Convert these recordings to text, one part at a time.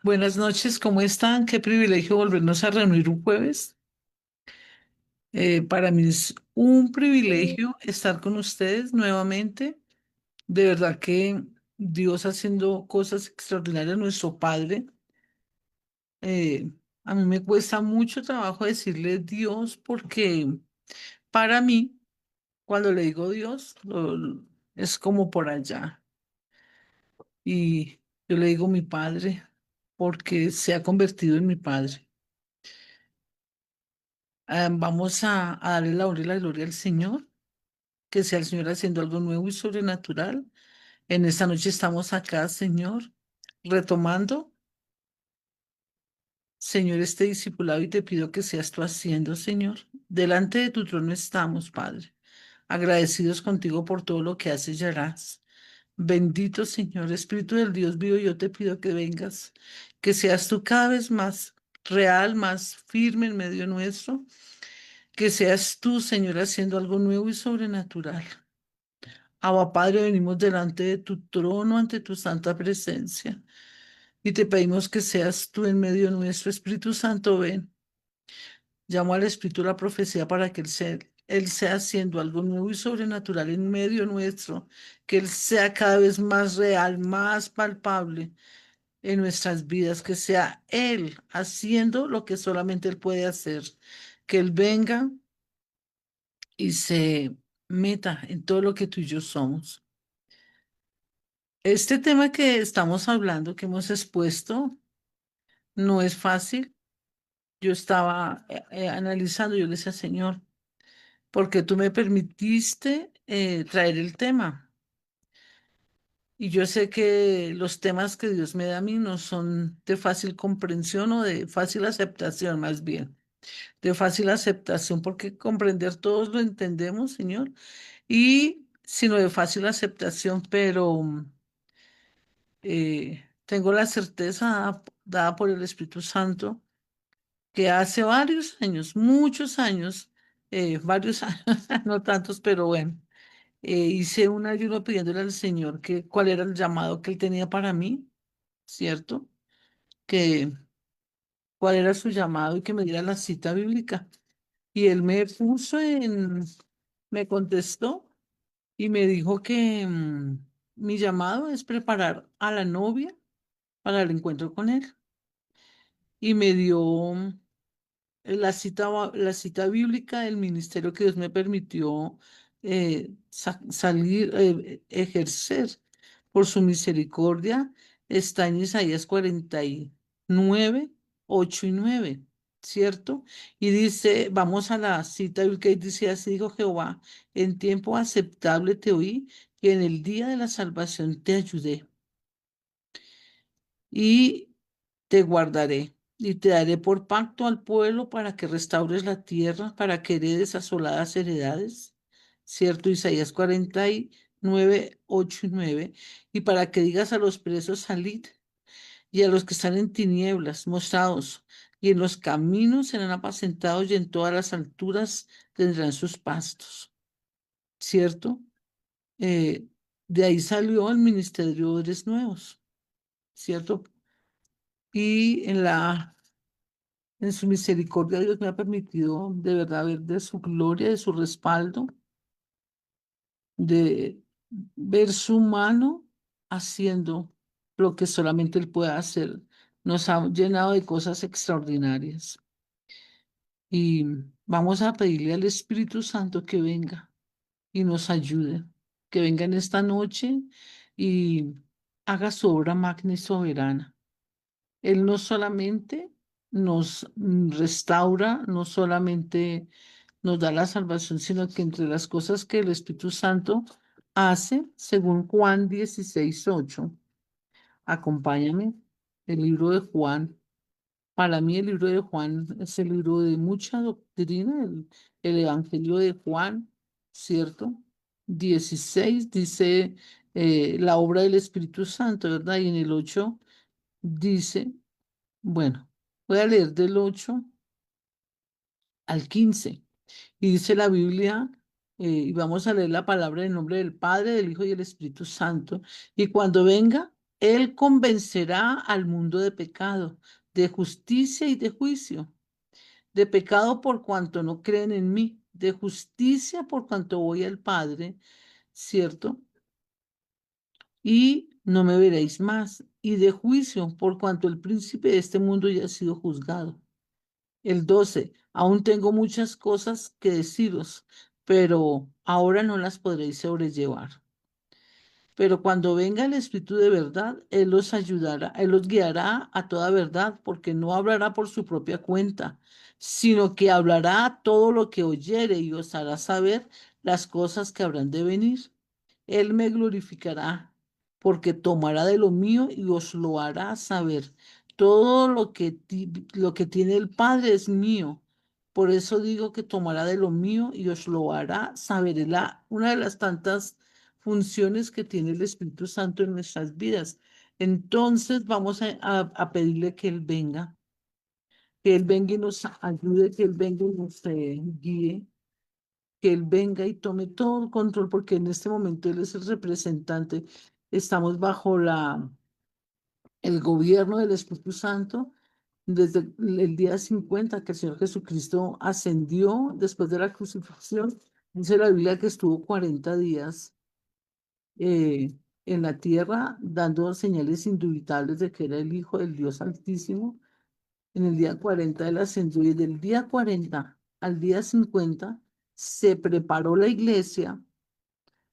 Buenas noches, ¿cómo están? Qué privilegio volvernos a reunir un jueves. Para mí es un privilegio estar con ustedes nuevamente. De verdad que Dios haciendo cosas extraordinarias, nuestro Padre. Eh, a mí me cuesta mucho trabajo decirle Dios porque para mí, cuando le digo Dios, es como por allá. Y yo le digo mi Padre porque se ha convertido en mi Padre. Vamos a darle la honra y la gloria al Señor, que sea el Señor haciendo algo nuevo y sobrenatural. En esta noche estamos acá, Señor, retomando, Señor, este discipulado y te pido que seas tú haciendo, Señor. Delante de tu trono estamos, Padre, agradecidos contigo por todo lo que haces y harás. Bendito Señor, Espíritu del Dios vivo, yo te pido que vengas, que seas tú cada vez más real, más firme en medio nuestro. Que seas tú, Señor, haciendo algo nuevo y sobrenatural. Abba Padre, venimos delante de tu trono, ante tu santa presencia, y te pedimos que seas tú en medio nuestro. Espíritu Santo, ven. Llamo al Espíritu de la profecía para que Él sea haciendo algo nuevo y sobrenatural en medio nuestro, que Él sea cada vez más real, más palpable en nuestras vidas, que sea Él haciendo lo que solamente Él puede hacer, que Él venga y se meta en todo lo que tú y yo somos. Este tema que estamos hablando, que hemos expuesto, no es fácil. Yo estaba analizando, yo le decía, Señor, ¿por qué tú me permitiste traer el tema? Y yo sé que los temas que Dios me da a mí no son de fácil comprensión o de fácil aceptación, más bien, de fácil aceptación, porque comprender todos lo entendemos, Señor, y sino de fácil aceptación, pero tengo la certeza dada por el Espíritu Santo que hace varios años, muchos años, varios años, no tantos, pero bueno, hice un ayuno pidiéndole al Señor que cuál era el llamado que Él tenía para mí, ¿cierto? Que cuál era su llamado y que me diera la cita bíblica. Y Él me contestó y me dijo que mi llamado es preparar a la novia para el encuentro con Él. Y me dio la cita bíblica del ministerio que Dios me permitió salir, ejercer por su misericordia, está en Isaías 49, 8 y 9, ¿cierto? Y dice, vamos a la cita bíblica y dice, así dijo Jehová, en tiempo aceptable te oí y en el día de la salvación te ayudé. Y te guardaré y te daré por pacto al pueblo para que restaures la tierra, para que heredes asoladas heredades. ¿Cierto? Isaías 49, 8 y 9. Y para que digas a los presos, salid, y a los que están en tinieblas, mostrados, y en los caminos serán apacentados, y en todas las alturas tendrán sus pastos. ¿Cierto? Eh, de ahí salió el ministerio de Odres Nuevos. ¿Cierto? Y en su misericordia, Dios me ha permitido de verdad ver de su gloria, de su respaldo, de ver su mano haciendo lo que solamente Él puede hacer. Nos ha llenado de cosas extraordinarias. Y vamos a pedirle al Espíritu Santo que venga y nos ayude, que venga en esta noche y haga su obra magna y soberana. Él no solamente nos restaura, no solamente nos da la salvación, sino que entre las cosas que el Espíritu Santo hace, según Juan 16:8, acompáñame, el libro de Juan. Para mí el libro de Juan es el libro de mucha doctrina, el Evangelio de Juan, ¿cierto? 16 dice la obra del Espíritu Santo, ¿verdad? Y en el 8 dice, bueno, voy a leer del 8 al 15. Y dice la Biblia, y vamos a leer la palabra en nombre del Padre, del Hijo y del Espíritu Santo. Y cuando venga Él convencerá al mundo de pecado, de justicia y de juicio. De pecado por cuanto no creen en mí, de justicia por cuanto voy al Padre, ¿cierto? Y no me veréis más, y de juicio por cuanto el príncipe de este mundo ya ha sido juzgado. El 12. Aún tengo muchas cosas que deciros, pero ahora no las podréis sobrellevar. Pero cuando venga el Espíritu de verdad, Él los ayudará, Él los guiará a toda verdad, porque no hablará por su propia cuenta, sino que hablará todo lo que oyere y os hará saber las cosas que habrán de venir. Él me glorificará, porque tomará de lo mío y os lo hará saber. Todo lo que tiene el Padre es mío. Por eso digo que tomará de lo mío y os lo hará saber. Es una de las tantas funciones que tiene el Espíritu Santo en nuestras vidas. Entonces vamos a pedirle que Él venga y nos ayude, que Él venga y nos guíe, que Él venga y tome todo el control, porque en este momento Él es el representante. Estamos bajo el gobierno del Espíritu Santo desde el día 50 que el Señor Jesucristo ascendió después de la crucifixión. Dice la Biblia que estuvo 40 días eh, en la tierra, dando señales indubitables de que era el Hijo del Dios Altísimo. En el día 40 él ascendió y del día 40 al día 50 se preparó la iglesia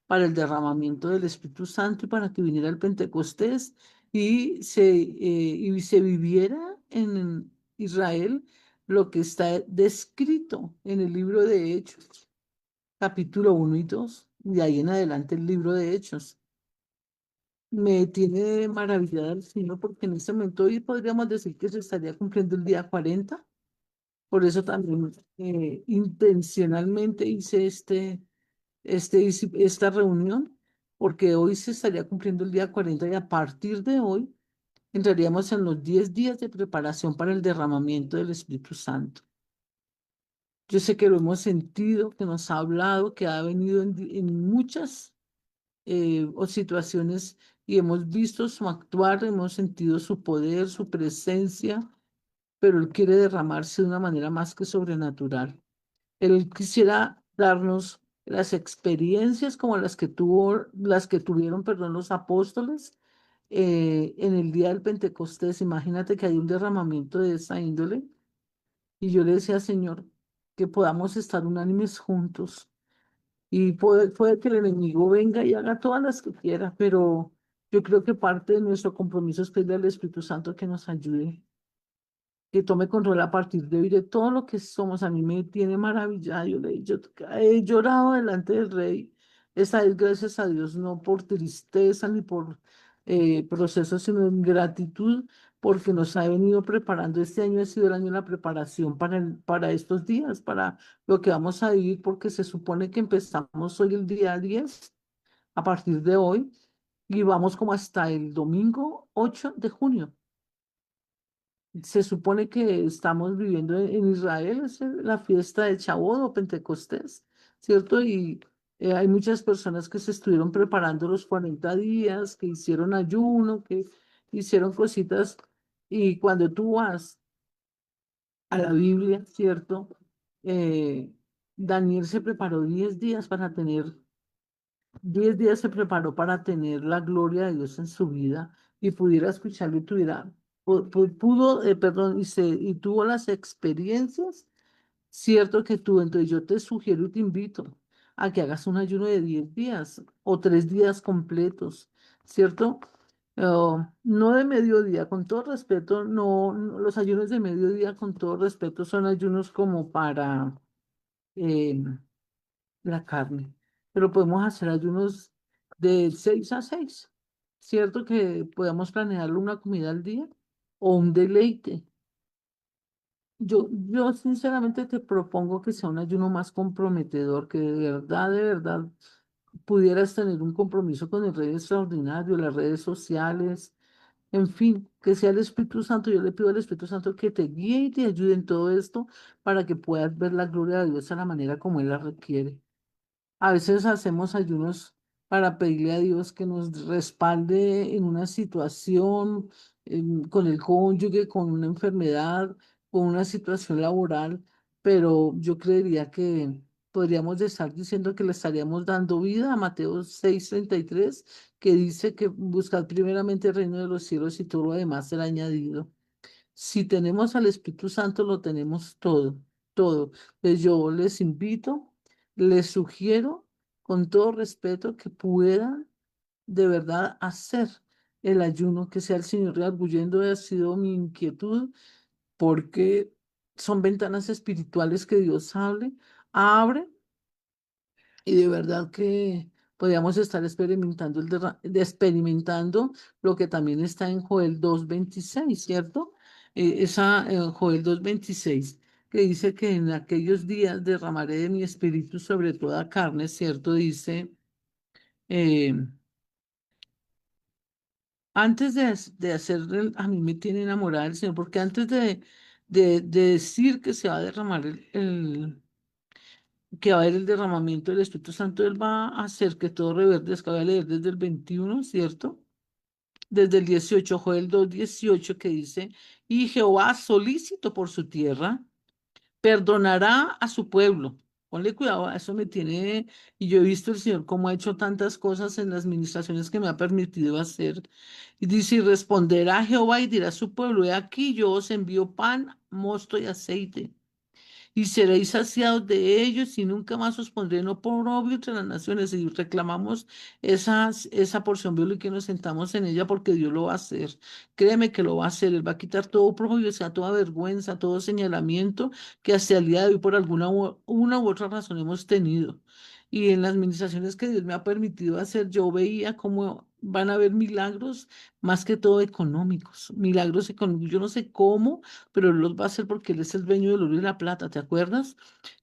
para el derramamiento del Espíritu Santo y para que viniera el Pentecostés y se viviera en Israel lo que está descrito en el libro de Hechos, capítulo 1 y 2 y de ahí en adelante el libro de Hechos. Me tiene maravillada el Señor porque en este momento hoy podríamos decir que se estaría cumpliendo el día 40. Por eso también intencionalmente hice esta reunión, porque hoy se estaría cumpliendo el día 40 y a partir de hoy entraríamos en los 10 días de preparación para el derramamiento del Espíritu Santo. Yo sé que lo hemos sentido, que nos ha hablado, que ha venido en muchas o situaciones y hemos visto su actuar, hemos sentido su poder, su presencia, pero Él quiere derramarse de una manera más que sobrenatural. Él quisiera darnos las experiencias como las que tuvieron, perdón, los apóstoles en el día del Pentecostés. Imagínate que hay un derramamiento de esa índole y yo le decía, Señor, que podamos estar unánimes juntos y puede que el enemigo venga y haga todas las que quiera, pero yo creo que parte de nuestro compromiso es pedirle al Espíritu Santo que nos ayude, que tome control a partir de hoy de todo lo que somos. A mí me tiene maravillada. Yo he llorado delante del Rey. Esa es gracias a Dios, no por tristeza ni por procesos, sino en gratitud, porque nos ha venido preparando. Este año ha sido el año de la preparación para estos días, para lo que vamos a vivir, porque se supone que empezamos hoy el día 10 a partir de hoy, y vamos como hasta el domingo 8 de junio. Se supone que estamos viviendo en Israel, es la fiesta de Shavuot o Pentecostés, ¿cierto? Y hay muchas personas que se estuvieron preparando los 40 días, que hicieron ayuno, que hicieron cositas. Y cuando tú vas a la Biblia, ¿cierto? Eh, Daniel se preparó 10 días para tener 10 días se preparó para tener la gloria de Dios en su vida y pudiera escucharlo y pudo, perdón, y tuvo las experiencias, cierto que tuvo. Entonces yo te sugiero y te invito a que hagas un ayuno de 10 días o 3 días completos, ¿cierto? No de mediodía, con todo respeto, los ayunos de mediodía, con todo respeto, son ayunos como para, eh, la carne, pero podemos hacer ayunos de 6 a 6, ¿cierto? Que podamos planear una comida al día o un deleite. Yo sinceramente te propongo que sea un ayuno más comprometedor, que de verdad pudieras tener un compromiso con el Rey Extraordinario, las redes sociales, en fin, que sea el Espíritu Santo. Yo le pido al Espíritu Santo que te guíe y te ayude en todo esto para que puedas ver la gloria de Dios a la manera como Él la requiere. A veces hacemos ayunos para pedirle a Dios que nos respalde en una situación, con el cónyuge, con una enfermedad, con una situación laboral, pero yo creería que podríamos estar diciendo que le estaríamos dando vida a Mateo 6:33, que dice que buscad primeramente el reino de los cielos y todo lo demás será añadido. Si tenemos al Espíritu Santo, lo tenemos todo, todo. Entonces yo les invito, les sugiero con todo respeto que puedan de verdad hacer el ayuno, que sea el Señor rearguyendo, ha sido mi inquietud, porque son ventanas espirituales que Dios abre, y de verdad que podríamos estar experimentando, experimentando lo que también está en Joel 2:26, ¿cierto? Joel 2:26, que dice que en aquellos días derramaré de mi espíritu sobre toda carne, ¿cierto? Dice, eh, antes de hacer, a mí me tiene enamorada el Señor, porque antes de decir que se va a derramar que va a haber el derramamiento del Espíritu Santo, Él va a hacer que todo reverdezca. Voy a leer desde el 21, ¿cierto? Desde el 18, Joel 2:18, que dice, y Jehová solícito por su tierra, perdonará a su pueblo. Ponle cuidado, a eso me tiene, y yo he visto el Señor cómo ha hecho tantas cosas en las ministraciones que me ha permitido hacer. Y dice, y responderá Jehová y dirá a su pueblo, he aquí yo os envío pan, mosto y aceite y seréis saciados de ellos y nunca más os pondré no por obvio entre las naciones. Y reclamamos esa porción bíblica y nos sentamos en ella porque Dios lo va a hacer. Créeme que lo va a hacer. Él va a quitar todo oprobio, o sea, toda vergüenza, todo señalamiento que hasta el día de hoy por una u otra razón hemos tenido. Y en las administraciones que Dios me ha permitido hacer, yo veía cómo van a haber milagros, más que todo económicos, milagros económicos. Yo no sé cómo, pero Él los va a hacer porque Él es el dueño del oro y la plata, ¿te acuerdas?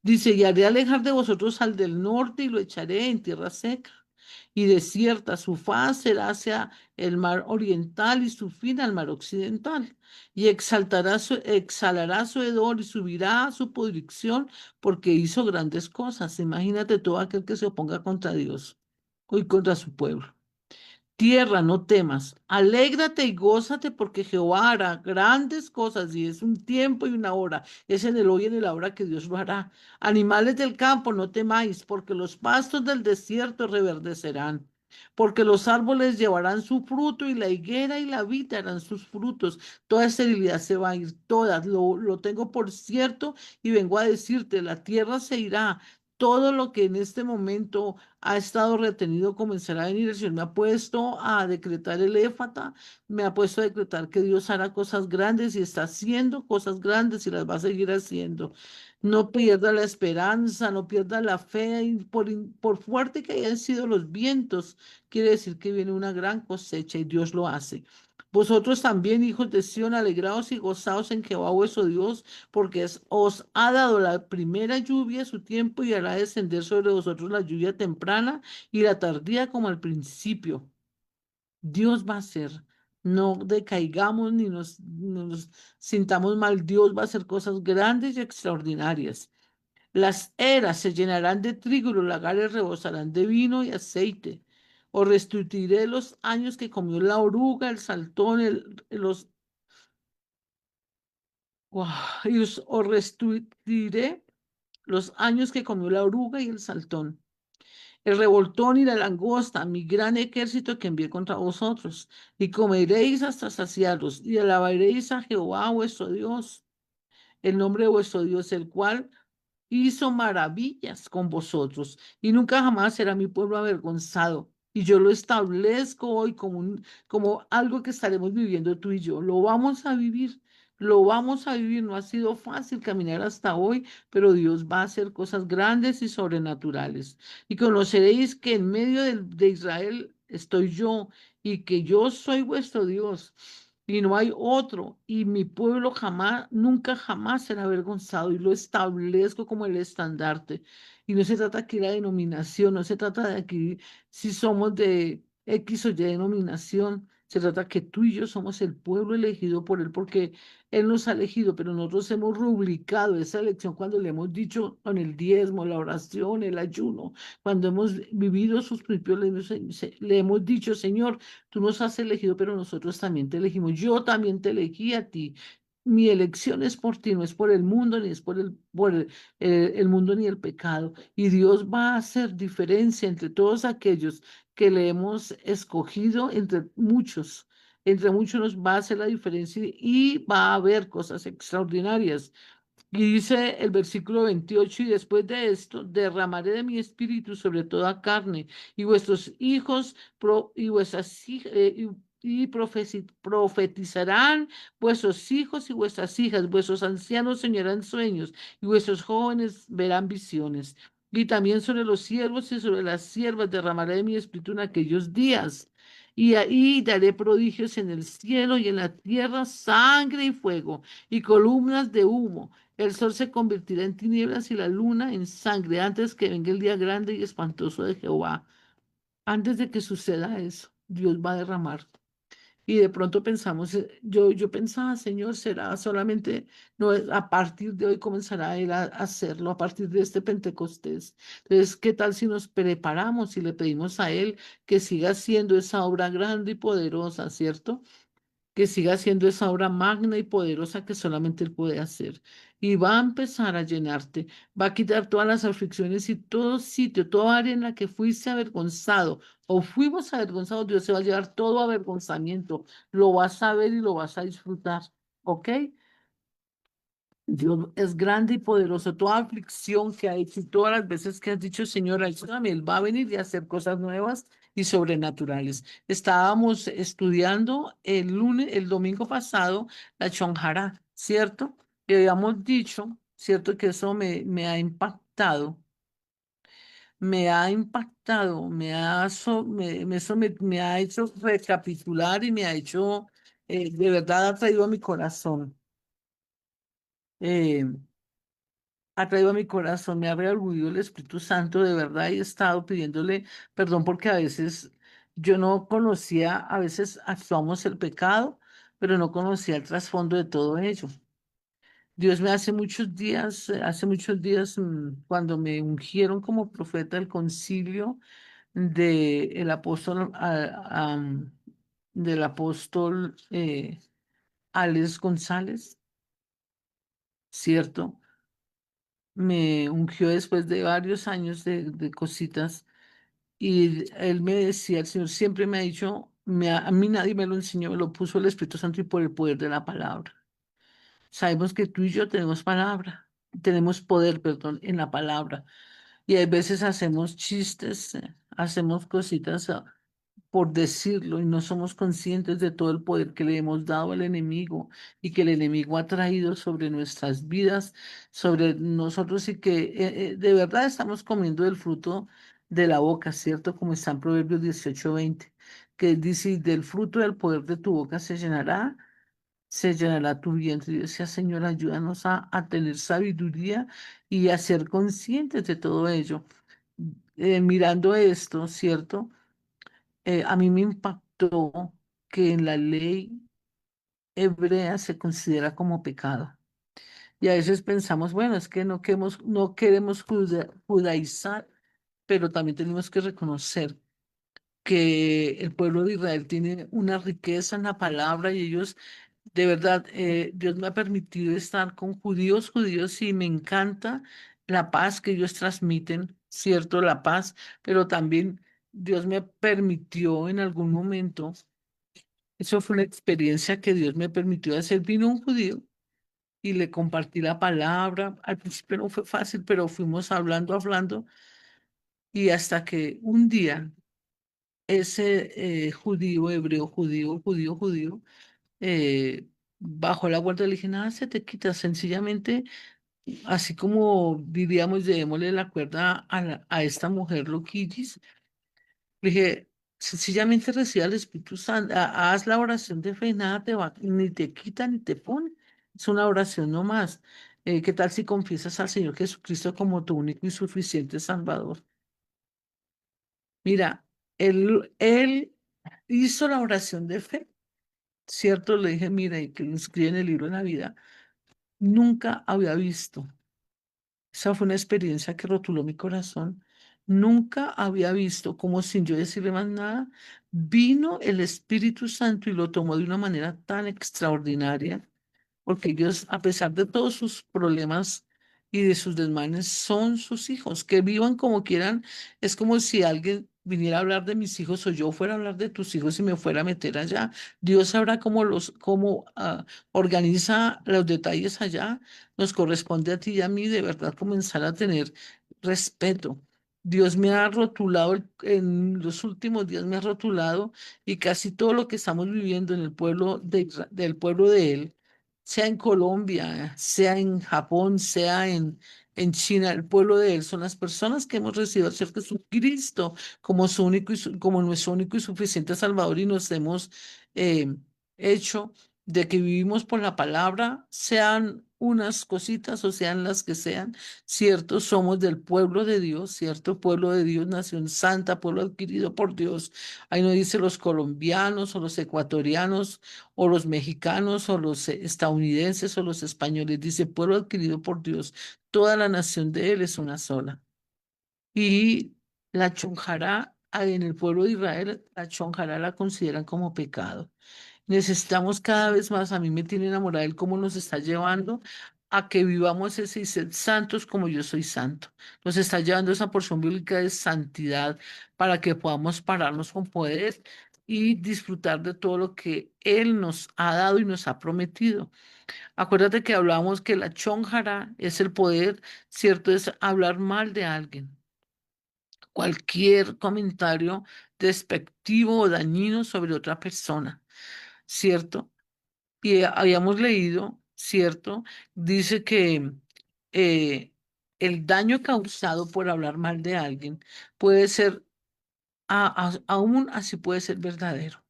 Dice, y haré alejar de vosotros al del norte y lo echaré en tierra seca y desierta. Su faz será hacia el mar oriental y su fin al mar occidental. Y exhalará su hedor y subirá a su podricción porque hizo grandes cosas. Imagínate todo aquel que se oponga contra Dios y contra su pueblo. Tierra, no temas, alégrate y gózate porque Jehová hará grandes cosas y es un tiempo y una hora, es en el hoy y en la hora que Dios lo hará. Animales del campo, no temáis, porque los pastos del desierto reverdecerán, porque los árboles llevarán su fruto y la higuera y la vid darán sus frutos. Toda esterilidad se va a ir, todas, lo tengo por cierto y vengo a decirte, la tierra se irá. Todo lo que en este momento ha estado retenido comenzará a venir. El Señor me ha puesto a decretar el éfata, me ha puesto a decretar que Dios hará cosas grandes y está haciendo cosas grandes y las va a seguir haciendo. No pierda la esperanza, no pierda la fe, y por fuerte que hayan sido los vientos, quiere decir que viene una gran cosecha y Dios lo hace. Vosotros también, hijos de Sión, alegraos y gozaos en Jehová vuestro Dios, porque os ha dado la primera lluvia a su tiempo y hará descender sobre vosotros la lluvia temprana y la tardía como al principio. Dios va a hacer. No decaigamos ni nos sintamos mal. Dios va a hacer cosas grandes y extraordinarias. Las eras se llenarán de trigo y los lagares rebosarán de vino y aceite. Os restituiré los años que comió la oruga, el saltón, os restituiré los años que comió la oruga y el saltón, el revoltón y la langosta, mi gran ejército que envié contra vosotros, y comeréis hasta saciaros, y alabaréis a Jehová vuestro Dios, el nombre de vuestro Dios, el cual hizo maravillas con vosotros y nunca jamás será mi pueblo avergonzado. Y yo lo establezco hoy como algo que estaremos viviendo tú y yo. Lo vamos a vivir, lo vamos a vivir. No ha sido fácil caminar hasta hoy, pero Dios va a hacer cosas grandes y sobrenaturales. Y conoceréis que en medio de Israel estoy yo y que yo soy vuestro Dios y no hay otro, y mi pueblo jamás, nunca jamás será avergonzado, y lo establezco como el estandarte. Y no se trata aquí de la denominación, no se trata de aquí si somos de X o Y denominación, Se trata que tú y yo somos el pueblo elegido por Él porque Él nos ha elegido, pero nosotros hemos rubricado esa elección cuando le hemos dicho con el diezmo, la oración, el ayuno, cuando hemos vivido sus principios, le hemos dicho, Señor, tú nos has elegido, pero nosotros también te elegimos. Yo también te elegí a ti. Mi elección es por ti, no es por el mundo, ni es por el mundo ni el pecado. Y Dios va a hacer diferencia entre todos aquellos que le hemos escogido, entre muchos nos va a hacer la diferencia y va a haber cosas extraordinarias. Y dice el versículo 28, y después de esto derramaré de mi espíritu sobre toda carne, y vuestros hijos y vuestras hijas profetizarán, vuestros hijos y vuestras hijas, vuestros ancianos soñarán sueños, y vuestros jóvenes verán visiones. Y también sobre los siervos y sobre las siervas derramaré de mi espíritu en aquellos días. Y ahí daré prodigios en el cielo y en la tierra, sangre y fuego, y columnas de humo. El sol se convertirá en tinieblas y la luna en sangre antes que venga el día grande y espantoso de Jehová. Antes de que suceda eso, Dios va a derramar. Y de pronto pensamos, yo pensaba, Señor, será solamente, no, a partir de hoy comenzará Él a hacerlo, a partir de este Pentecostés. Entonces, ¿qué tal si nos preparamos y le pedimos a Él que siga haciendo esa obra grande y poderosa, ¿cierto? Que siga haciendo esa obra magna y poderosa que solamente Él puede hacer. Y va a empezar a llenarte, va a quitar todas las aflicciones y todo sitio, toda área en la que fuiste avergonzado o fuimos avergonzados, Dios se va a llevar todo avergonzamiento, lo vas a ver y lo vas a disfrutar, ¿ok? Dios es grande y poderoso. Toda aflicción que ha hecho y todas las veces que has dicho, Señor, ayúdame, Él va a venir y a hacer cosas nuevas y sobrenaturales. Estábamos estudiando el domingo pasado, la Chonjara, ¿cierto? Y habíamos dicho, ¿cierto? Que eso me ha impactado. Me ha impactado, me ha hecho recapitular y me ha hecho, de verdad, ha traído a mi corazón. eh, Ha traído a mi corazón, me ha redargüido el Espíritu Santo de verdad y he estado pidiéndole perdón porque a veces yo no conocía, a veces actuamos el pecado, pero no conocía el trasfondo de todo ello. Dios me hace muchos días, cuando me ungieron como profeta del concilio del apóstol, del apóstol Alex González, ¿cierto? Me ungió después de varios años de cositas y él me decía, el Señor siempre me ha dicho, a mí nadie me lo enseñó, me lo puso el Espíritu Santo y por el poder de la palabra. Sabemos que tú y yo tenemos palabra, tenemos poder, perdón, en la palabra. Y a veces hacemos chistes, hacemos cositas por decirlo y no somos conscientes de todo el poder que le hemos dado al enemigo y que el enemigo ha traído sobre nuestras vidas, sobre nosotros y que de verdad estamos comiendo el fruto de la boca, ¿cierto? Como está en Proverbios 18:20, que dice, "Y del fruto del poder de tu boca se llenará tu vientre". Y yo decía, Señor, ayúdanos a tener sabiduría y a ser conscientes de todo ello. Mirando esto, ¿cierto? A mí me impactó que en la ley hebrea se considera como pecado. Y a veces pensamos, bueno, es que no queremos judaizar, pero también tenemos que reconocer que el pueblo de Israel tiene una riqueza en la palabra y ellos, de verdad, Dios me ha permitido estar con judíos, y me encanta la paz que ellos transmiten, cierto, la paz, pero también Dios me permitió en algún momento, eso fue una experiencia que Dios me permitió hacer, vino un judío y le compartí la palabra, al principio no fue fácil, pero fuimos hablando, y hasta que un día ese judío, hebreo, judío, bajo la guardia le dije, nada se te quita, sencillamente, así como diríamos, llevémosle la cuerda a esta mujer loquillis, le dije, sencillamente reciba el Espíritu Santo, haz la oración de fe, nada te va, ni te quita ni te pone, es una oración nomás. ¿Qué tal si confiesas al Señor Jesucristo como tu único y suficiente Salvador? Mira, él hizo la oración de fe, ¿cierto? Le dije, mira, y que lo inscribe en el libro de la vida, nunca había visto. Esa fue una experiencia que rotuló mi corazón. Nunca había visto como sin yo decirle más nada, vino el Espíritu Santo y lo tomó de una manera tan extraordinaria porque ellos, a pesar de todos sus problemas y de sus desmanes, son sus hijos. Que vivan como quieran, es como si alguien viniera a hablar de mis hijos o yo fuera a hablar de tus hijos y me fuera a meter allá. Dios sabrá cómo organiza los detalles allá. Nos corresponde a ti y a mí de verdad comenzar a tener respeto. Dios me ha rotulado, en los últimos días me ha rotulado y casi todo lo que estamos viviendo en el pueblo del pueblo de Él, sea en Colombia, sea en Japón, sea en China, el pueblo de Él son las personas que hemos recibido al Señor Jesucristo como su único como nuestro único y suficiente Salvador y nos hemos eh, hecho de que vivimos por la palabra, sean unas cositas o sean las que sean, cierto, somos del pueblo de Dios, cierto, pueblo de Dios, nación santa, pueblo adquirido por Dios. Ahí no dice los colombianos o los ecuatorianos o los mexicanos o los estadounidenses o los españoles, dice pueblo adquirido por Dios, toda la nación de él es una sola. Y la chonjará en el pueblo de Israel, la chonjará la consideran como pecado. Necesitamos cada vez más, a mí me tiene enamorada él cómo nos está llevando a que vivamos ese y ser santos como yo soy santo. Nos está llevando esa porción bíblica de santidad para que podamos pararnos con poder y disfrutar de todo lo que Él nos ha dado y nos ha prometido. Acuérdate que hablábamos que la chonjara es el poder, ¿cierto? Es hablar mal de alguien. Cualquier comentario despectivo o dañino sobre otra persona, ¿cierto? Y habíamos leído, ¿cierto? Dice que eh, el daño causado por hablar mal de alguien puede ser, aún así puede ser verdadero.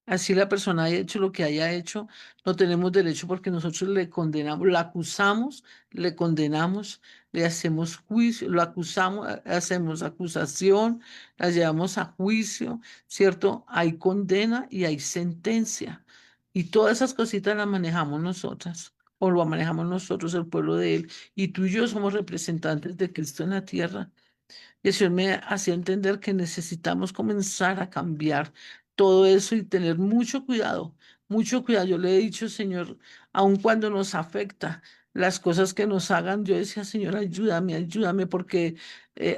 Así la persona haya hecho lo que haya hecho, no tenemos derecho porque nosotros le condenamos, la acusamos, le condenamos, le hacemos juicio, lo acusamos, hacemos acusación, la llevamos a juicio, ¿cierto? Hay condena y hay sentencia. Y todas esas cositas las manejamos nosotras, o lo manejamos nosotros, el pueblo de Él. Y tú y yo somos representantes de Cristo en la tierra. Y el Señor me hacía entender que necesitamos comenzar a cambiar todo eso y tener mucho cuidado, mucho cuidado. Yo le he dicho, Señor, aun cuando nos afecta las cosas que nos hagan, yo decía, Señor, ayúdame, ayúdame, porque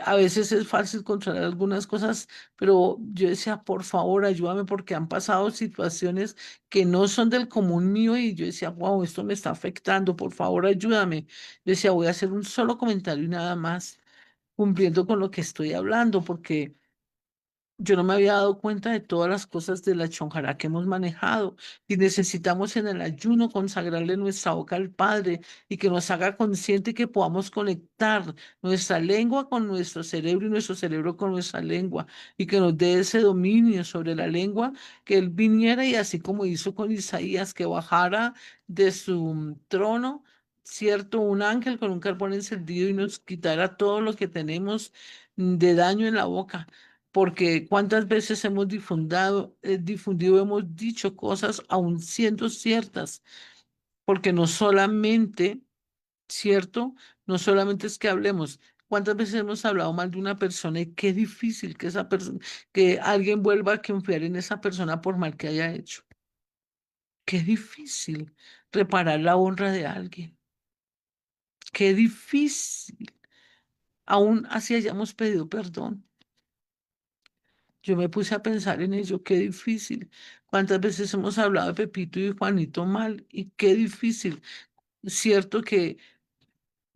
a veces es fácil controlar algunas cosas, pero yo decía, por favor, ayúdame, porque han pasado situaciones que no son del común mío y yo decía, wow, esto me está afectando, por favor, ayúdame. Yo decía, voy a hacer un solo comentario y nada más cumpliendo con lo que estoy hablando, porque yo no me había dado cuenta de todas las cosas de la chonjara que hemos manejado y necesitamos en el ayuno consagrarle nuestra boca al Padre y que nos haga consciente y que podamos conectar nuestra lengua con nuestro cerebro y nuestro cerebro con nuestra lengua y que nos dé ese dominio sobre la lengua, que Él viniera y así como hizo con Isaías, que bajara de su trono. Cierto, un ángel con un carbón encendido y nos quitara todo lo que tenemos de daño en la boca, porque cuántas veces hemos difundido, hemos dicho cosas aun siendo ciertas, porque no solamente, ¿cierto? No solamente es que hablemos. ¿Cuántas veces hemos hablado mal de una persona y qué difícil que esa persona, que alguien vuelva a confiar en esa persona por mal que haya hecho? Qué difícil reparar la honra de alguien. Qué difícil. Aún así hayamos pedido perdón. Yo me puse a pensar en ello, qué difícil. ¿Cuántas veces hemos hablado de Pepito y Juanito mal? Y qué difícil. Cierto que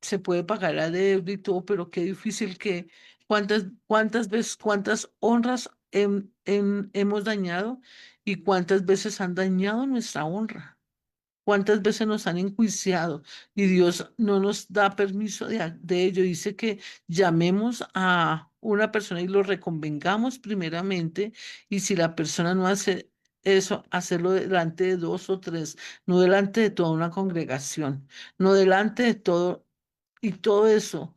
se puede pagar la deuda y todo, pero qué difícil que cuántas veces, cuántas honras hemos dañado y cuántas veces han dañado nuestra honra. ¿Cuántas veces nos han enjuiciado y Dios no nos da permiso de ello? Dice que llamemos a una persona y lo reconvengamos primeramente y si la persona no hace eso, hacerlo delante de dos o tres, no delante de toda una congregación, no delante de todo y todo eso,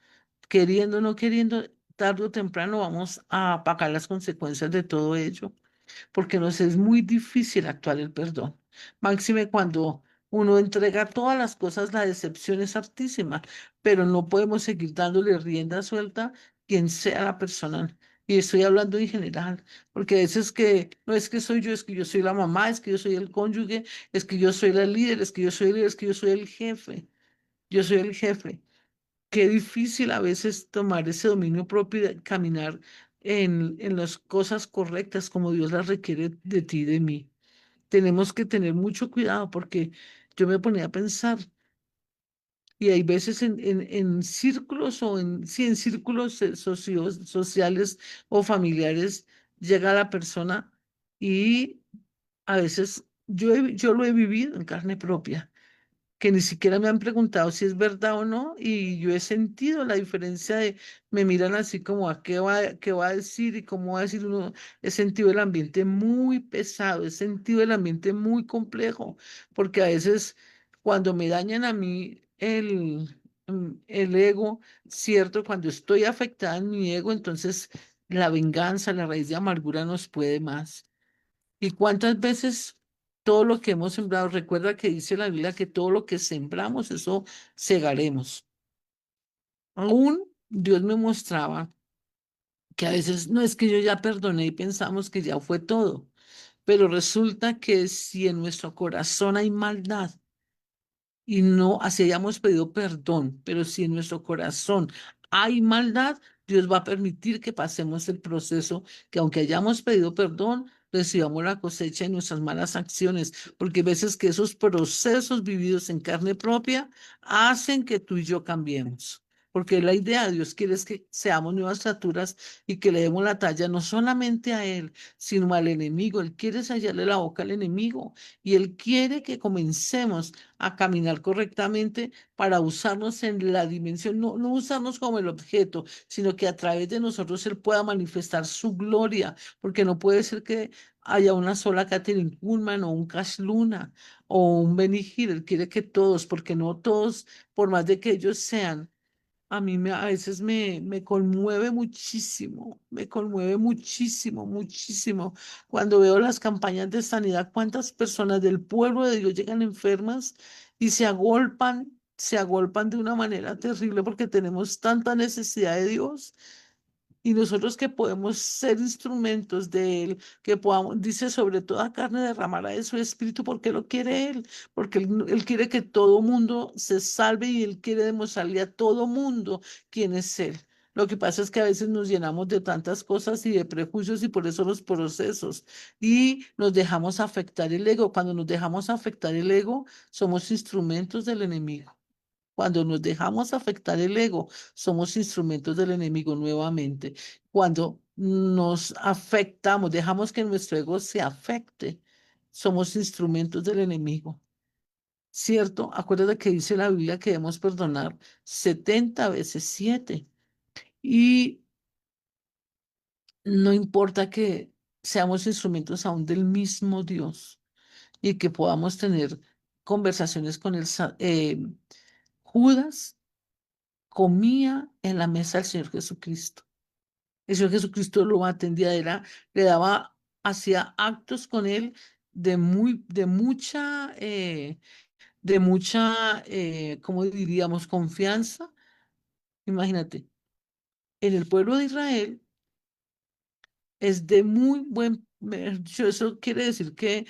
queriendo o no queriendo, tarde o temprano vamos a pagar las consecuencias de todo ello. porque nos es muy difícil actuar el perdón. Máxime cuando uno entrega todas las cosas, la decepción es altísima, pero no podemos seguir dándole rienda suelta quien sea la persona. Y estoy hablando en general, porque a veces que no es que soy yo, es que yo soy la mamá, es que yo soy el cónyuge, es que yo soy la líder, es que yo soy el líder, es que yo soy el jefe, yo soy el jefe. Qué difícil a veces tomar ese dominio propio y caminar en las cosas correctas como Dios las requiere de ti y de mí. Tenemos que tener mucho cuidado porque yo me ponía a pensar y hay veces en círculos o en, sí, en círculos sociales o familiares llega la persona y a veces yo lo he vivido en carne propia que ni siquiera me han preguntado si es verdad o no, y yo he sentido la diferencia de, me miran así como a qué va a decir y cómo va a decir uno, he sentido el ambiente muy pesado, he sentido el ambiente muy complejo, porque a veces cuando me dañan a mí el ego, cierto, cuando estoy afectada en mi ego, entonces la venganza, la raíz de amargura nos puede más. ¿Y cuántas veces todo lo que hemos sembrado, recuerda que dice la Biblia que todo lo que sembramos, eso segaremos? Aún Dios me mostraba que a veces no es que yo ya perdoné y pensamos que ya fue todo, pero resulta que si en nuestro corazón hay maldad, y no, así hayamos pedido perdón, pero si en nuestro corazón hay maldad, Dios va a permitir que pasemos el proceso, que aunque hayamos pedido perdón, recibamos la cosecha de nuestras malas acciones, porque hay veces que esos procesos vividos en carne propia hacen que tú y yo cambiemos. Porque la idea de Dios quiere es que seamos nuevas criaturas y que le demos la talla no solamente a Él, sino al enemigo. Él quiere sellarle la boca al enemigo y Él quiere que comencemos a caminar correctamente para usarnos en la dimensión, no, no usarnos como el objeto, sino que a través de nosotros Él pueda manifestar su gloria, porque no puede ser que haya una sola Catherine Kuhlman o un Cash Luna o un Benny Hill. Él quiere que todos, porque no todos, por más de que ellos sean, a veces me conmueve muchísimo, me conmueve muchísimo, muchísimo. Cuando veo las campañas de sanidad, cuántas personas del pueblo de Dios llegan enfermas y se agolpan de una manera terrible porque tenemos tanta necesidad de Dios. Y nosotros que podemos ser instrumentos de Él, que podamos, dice, sobre toda carne derramará de su espíritu, porque lo quiere Él, porque Él quiere que todo mundo se salve y Él quiere demostrarle a todo mundo quién es Él. Lo que pasa es que a veces nos llenamos de tantas cosas y de prejuicios y por eso los procesos y nos dejamos afectar el ego. Cuando nos dejamos afectar el ego, somos instrumentos del enemigo. Cuando nos dejamos afectar el ego, somos instrumentos del enemigo nuevamente. Cuando nos afectamos, dejamos que nuestro ego se afecte, somos instrumentos del enemigo. ¿Cierto? Acuérdate que dice la Biblia que debemos perdonar 70 veces 7. Y no importa que seamos instrumentos aún del mismo Dios y que podamos tener conversaciones con el Judas comía en la mesa del Señor Jesucristo. El Señor Jesucristo lo atendía, le daba, hacía actos con él de mucha, ¿cómo diríamos? Confianza. Imagínate, en el pueblo de Israel es de muy eso quiere decir que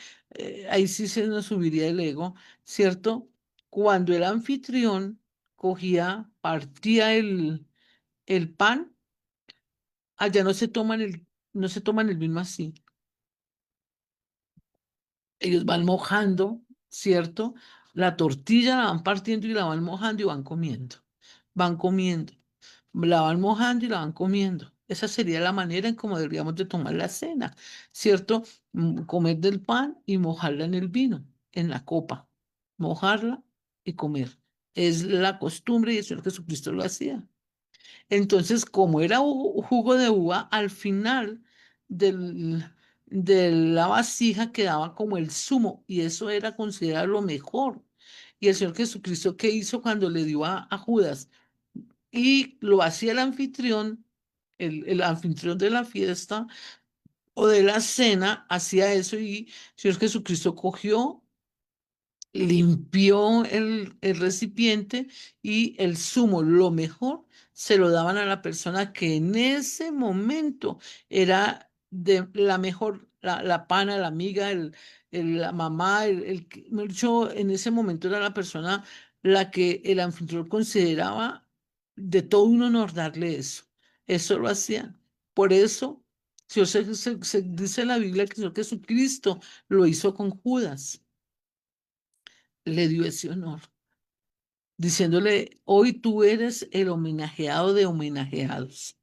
ahí sí se nos subiría el ego, ¿cierto? Cuando el anfitrión partía el pan, allá no se toman el vino así. Ellos van mojando, ¿cierto? La tortilla la van partiendo y la van mojando y van comiendo. Van comiendo. La van mojando y la van comiendo. Esa sería la manera en cómo deberíamos de tomar la cena, ¿cierto? Comer del pan y mojarla en el vino, en la copa. Mojarla y comer. Es la costumbre y el Señor Jesucristo lo hacía. Entonces, como era jugo de uva, al final del, de la vasija quedaba como el zumo y eso era considerado lo mejor. Y el Señor Jesucristo, ¿qué hizo cuando le dio a Judas? Y lo hacía el anfitrión de la fiesta, o de la cena, hacía eso y el Señor Jesucristo cogió, limpió el recipiente y el zumo, lo mejor, se lo daban a la persona que en ese momento era de la mejor, la pana, la amiga, la mamá, mejor dicho, en ese momento era la persona la que el anfitrión consideraba de todo un honor darle eso. Eso lo hacían. Por eso, se dice en la Biblia que el Señor Jesucristo lo hizo con Judas, le dio ese honor diciéndole, hoy tú eres el homenajeado de homenajeados.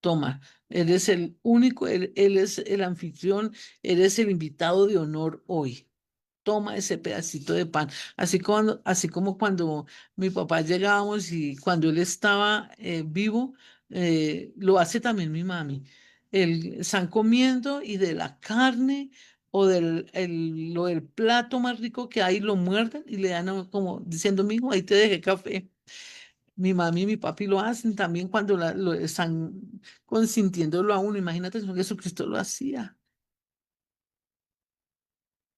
Toma, eres el único, él es el anfitrión, eres el invitado de honor hoy. Toma ese pedacito de pan. Así como cuando mi papá llegábamos y cuando él estaba vivo, lo hace también mi mami. Están comiendo y de la carne o lo del plato más rico que hay, lo muerden y le dan como diciendo, mijo, ahí te dejé café. Mi mami y mi papi lo hacen también cuando lo están consintiéndolo a uno. Imagínate, Señor Jesucristo lo hacía.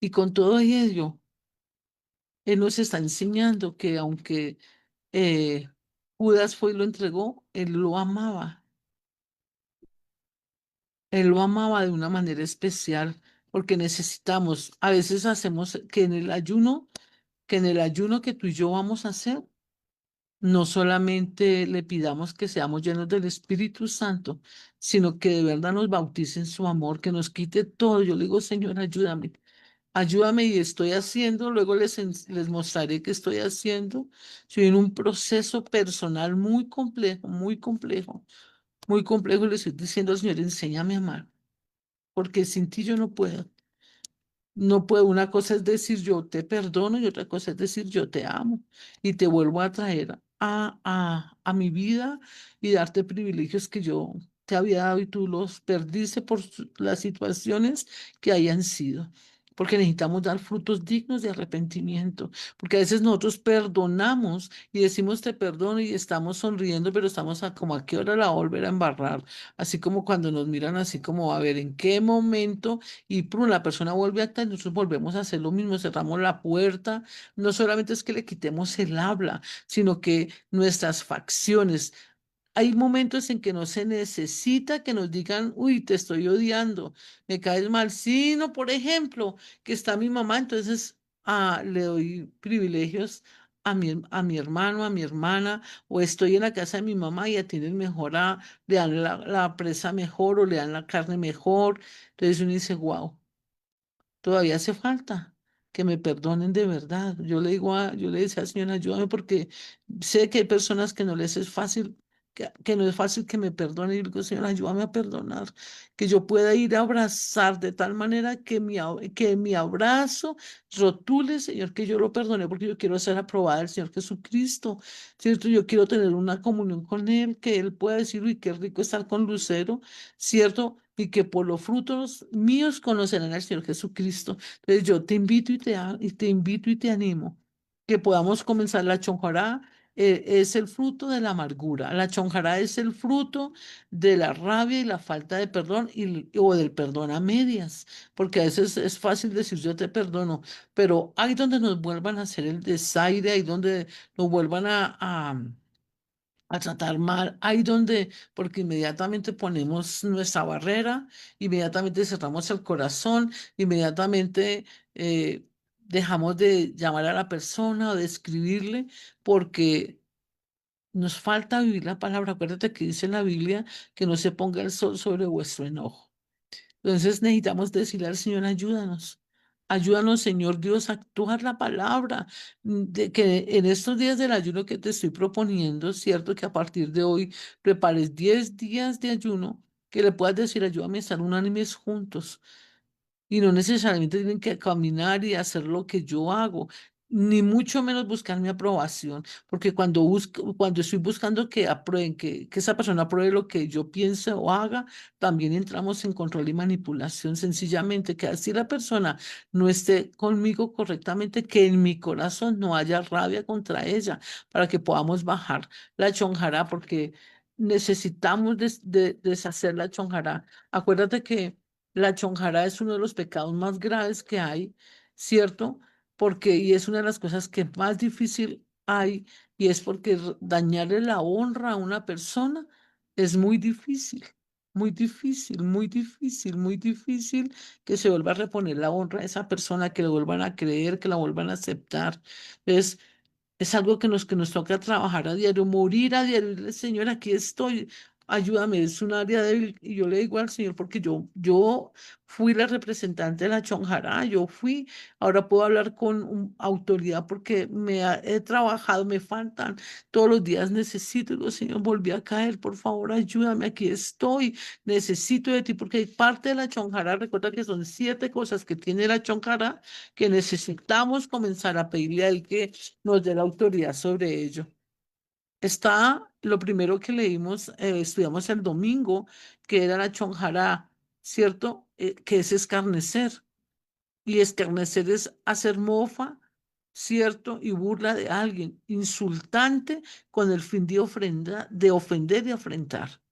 Y con todo ello, Él nos está enseñando que aunque eh, Judas fue y lo entregó, Él lo amaba. Él lo amaba de una manera especial porque necesitamos, a veces hacemos que en el ayuno que tú y yo vamos a hacer, no solamente le pidamos que seamos llenos del Espíritu Santo, sino que de verdad nos bautice en su amor, que nos quite todo. Yo le digo, Señor, ayúdame. Ayúdame y estoy haciendo, luego les mostraré qué estoy haciendo. Estoy en un proceso personal muy complejo, muy complejo, muy complejo. Le estoy diciendo al Señor, enséñame a amar, porque sin ti yo no puedo. No puedo, una cosa es decir yo te perdono y otra cosa es decir yo te amo y te vuelvo a traer a mi vida y darte privilegios que yo te había dado y tú los perdiste por las situaciones que hayan sido. Porque necesitamos dar frutos dignos de arrepentimiento, porque a veces nosotros perdonamos y decimos te perdono y estamos sonriendo, pero estamos como a qué hora la va a volver a embarrar, así como cuando nos miran así como a ver en qué momento y prum, la persona vuelve a actuar, nosotros volvemos a hacer lo mismo, cerramos la puerta. No solamente es que le quitemos el habla, sino que nuestras facciones. Hay momentos en que no se necesita que nos digan, uy, te estoy odiando, me caes mal. Sino, por ejemplo, que está mi mamá, entonces le doy privilegios a mi hermano, a mi hermana, o estoy en la casa de mi mamá y atienden mejor le dan la presa mejor o le dan la carne mejor. Entonces uno dice, wow. Todavía hace falta que me perdonen de verdad. Yo le decía, Señor, ayúdame porque sé que hay personas que no les es fácil, que no es fácil que me perdonen. Y digo, Señor, ayúdame a perdonar, que yo pueda ir a abrazar de tal manera que mi abrazo rotule, Señor, que yo lo perdone porque yo quiero ser aprobada del Señor Jesucristo, ¿cierto? Yo quiero tener una comunión con Él, que Él pueda decir, uy, qué rico estar con Lucero, ¿cierto? Y que por los frutos míos conocerán al Señor Jesucristo. Entonces yo te invito y te invito y te animo que podamos comenzar la chonjará. Es el fruto de la amargura. La chonjará es el fruto de la rabia y la falta de perdón o del perdón a medias, porque a veces es fácil decir yo te perdono, pero hay donde nos vuelvan a hacer el desaire, hay donde nos vuelvan a tratar mal, ahí donde, porque inmediatamente ponemos nuestra barrera, inmediatamente cerramos el corazón, inmediatamente dejamos de llamar a la persona o de escribirle, porque nos falta vivir la palabra. Acuérdate que dice en la Biblia que no se ponga el sol sobre vuestro enojo. Entonces necesitamos decirle al Señor, ayúdanos. Ayúdanos, Señor Dios, a actuar la palabra. De que en estos días del ayuno que te estoy proponiendo, cierto que a partir de hoy prepares 10 días de ayuno, que le puedas decir, ayúdame a estar unánimes juntos. Y no necesariamente tienen que caminar y hacer lo que yo hago, ni mucho menos buscar mi aprobación, porque cuando estoy buscando que aprueben, que esa persona apruebe lo que yo piense o haga, también entramos en control y manipulación, sencillamente que así la persona no esté conmigo correctamente, que en mi corazón no haya rabia contra ella, para que podamos bajar la chonjara, porque necesitamos deshacer la chonjará. Acuérdate que la chonjará es uno de los pecados más graves que hay, ¿cierto? Porque, y es una de las cosas que más difícil hay, y es porque dañarle la honra a una persona es muy difícil. Muy difícil, muy difícil, muy difícil que se vuelva a reponer la honra a esa persona, que le vuelvan a creer, que la vuelvan a aceptar. Es algo que nos toca trabajar a diario, morir a diario. Dile, Señor, aquí estoy, ayúdame, es un área débil. Y yo le digo al Señor, porque yo fui la representante de la Chonjará, yo fui, ahora puedo hablar con autoridad porque he trabajado, me faltan, todos los días necesito. Digo, Señor, volví a caer, por favor, ayúdame, aquí estoy, necesito de ti, porque hay parte de la Chonjará, recuerda que son 7 cosas que tiene la Chonjará, que necesitamos comenzar a pedirle a Él que nos dé la autoridad sobre ello. Está lo primero que leímos, estudiamos el domingo, que era la chonjará, ¿cierto? Que es escarnecer. Y escarnecer es hacer mofa, ¿cierto? Y burla de alguien, insultante con el fin de ofender y afrentar.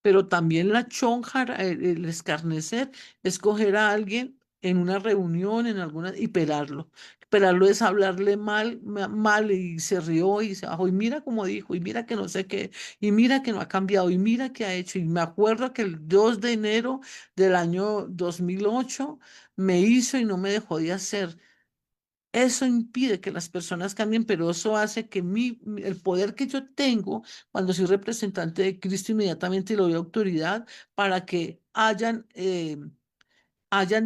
Pero también la chonja, el escarnecer, es coger a alguien en una reunión, en alguna, y pelarlo. Pelarlo es hablarle mal, mal, y se rió y se bajó, y mira cómo dijo, y mira que no sé qué, y mira que no ha cambiado, y mira qué ha hecho. Y me acuerdo que el 2 de enero del año 2008 me hizo y no me dejó de hacer. Eso impide que las personas cambien, pero eso hace que el poder que yo tengo cuando soy representante de Cristo inmediatamente le doy autoridad para que hayan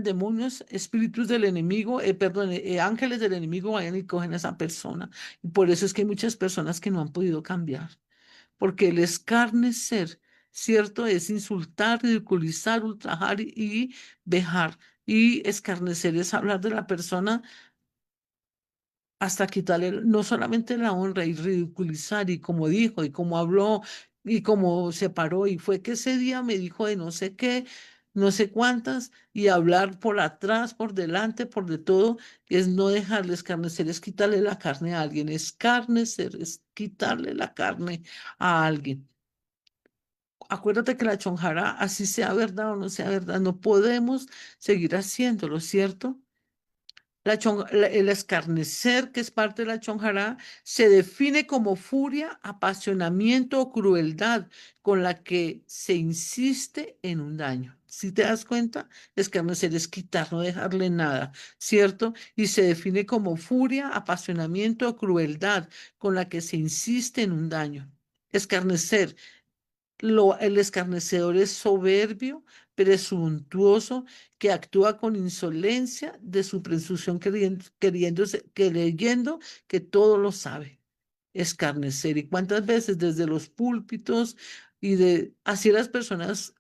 demonios, espíritus del enemigo, perdón, ángeles del enemigo vayan y cogen a esa persona. Y por eso es que hay muchas personas que no han podido cambiar, porque el escarnecer, ¿cierto? Es insultar, ridiculizar, ultrajar y vejar. Y escarnecer es hablar de la persona hasta quitarle no solamente la honra y ridiculizar y como dijo y como habló y como se paró y fue que ese día me dijo de no sé qué, no sé cuántas y hablar por atrás, por delante, por de todo, es no dejarle escarnecer, es quitarle la carne a alguien, escarnecer, es quitarle la carne a alguien. Acuérdate que la chonjara, así sea verdad o no sea verdad, no podemos seguir haciéndolo, ¿cierto? El escarnecer, que es parte de la chonjará, se define como furia, apasionamiento o crueldad con la que se insiste en un daño. Si te das cuenta, escarnecer es quitar, no dejarle nada, ¿cierto? Y se define como furia, apasionamiento o crueldad con la que se insiste en un daño. Escarnecer el escarnecedor es soberbio, presuntuoso, que actúa con insolencia de su presunción creyendo que todo lo sabe. Escarnecer. ¿Y cuántas veces desde los púlpitos y de así las personas,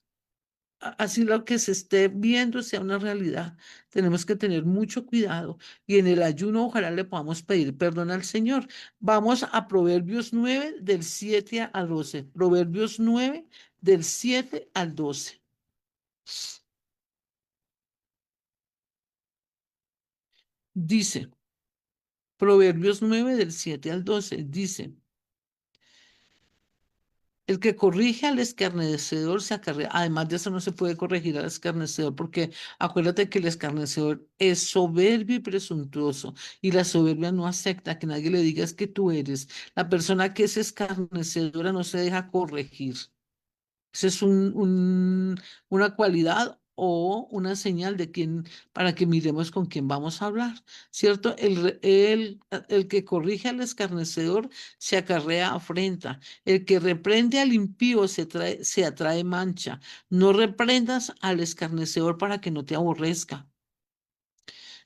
así lo que se esté viendo sea una realidad? Tenemos que tener mucho cuidado y en el ayuno ojalá le podamos pedir perdón al Señor. Vamos a Proverbios 9 del 7 al 12. Proverbios 9 del 7 al 12. Dice, Proverbios 9 del 7 al 12, dice, el que corrige al escarnecedor se acarrea. Además de eso no se puede corregir al escarnecedor porque acuérdate que el escarnecedor es soberbio y presuntuoso y la soberbia no acepta que nadie le diga es que tú eres. La persona que es escarnecedora no se deja corregir. Esa es una cualidad o una señal de quién, para que miremos con quién vamos a hablar, ¿cierto? El que corrige al escarnecedor se acarrea afrenta. El que reprende al impío se atrae mancha. No reprendas al escarnecedor para que no te aborrezca.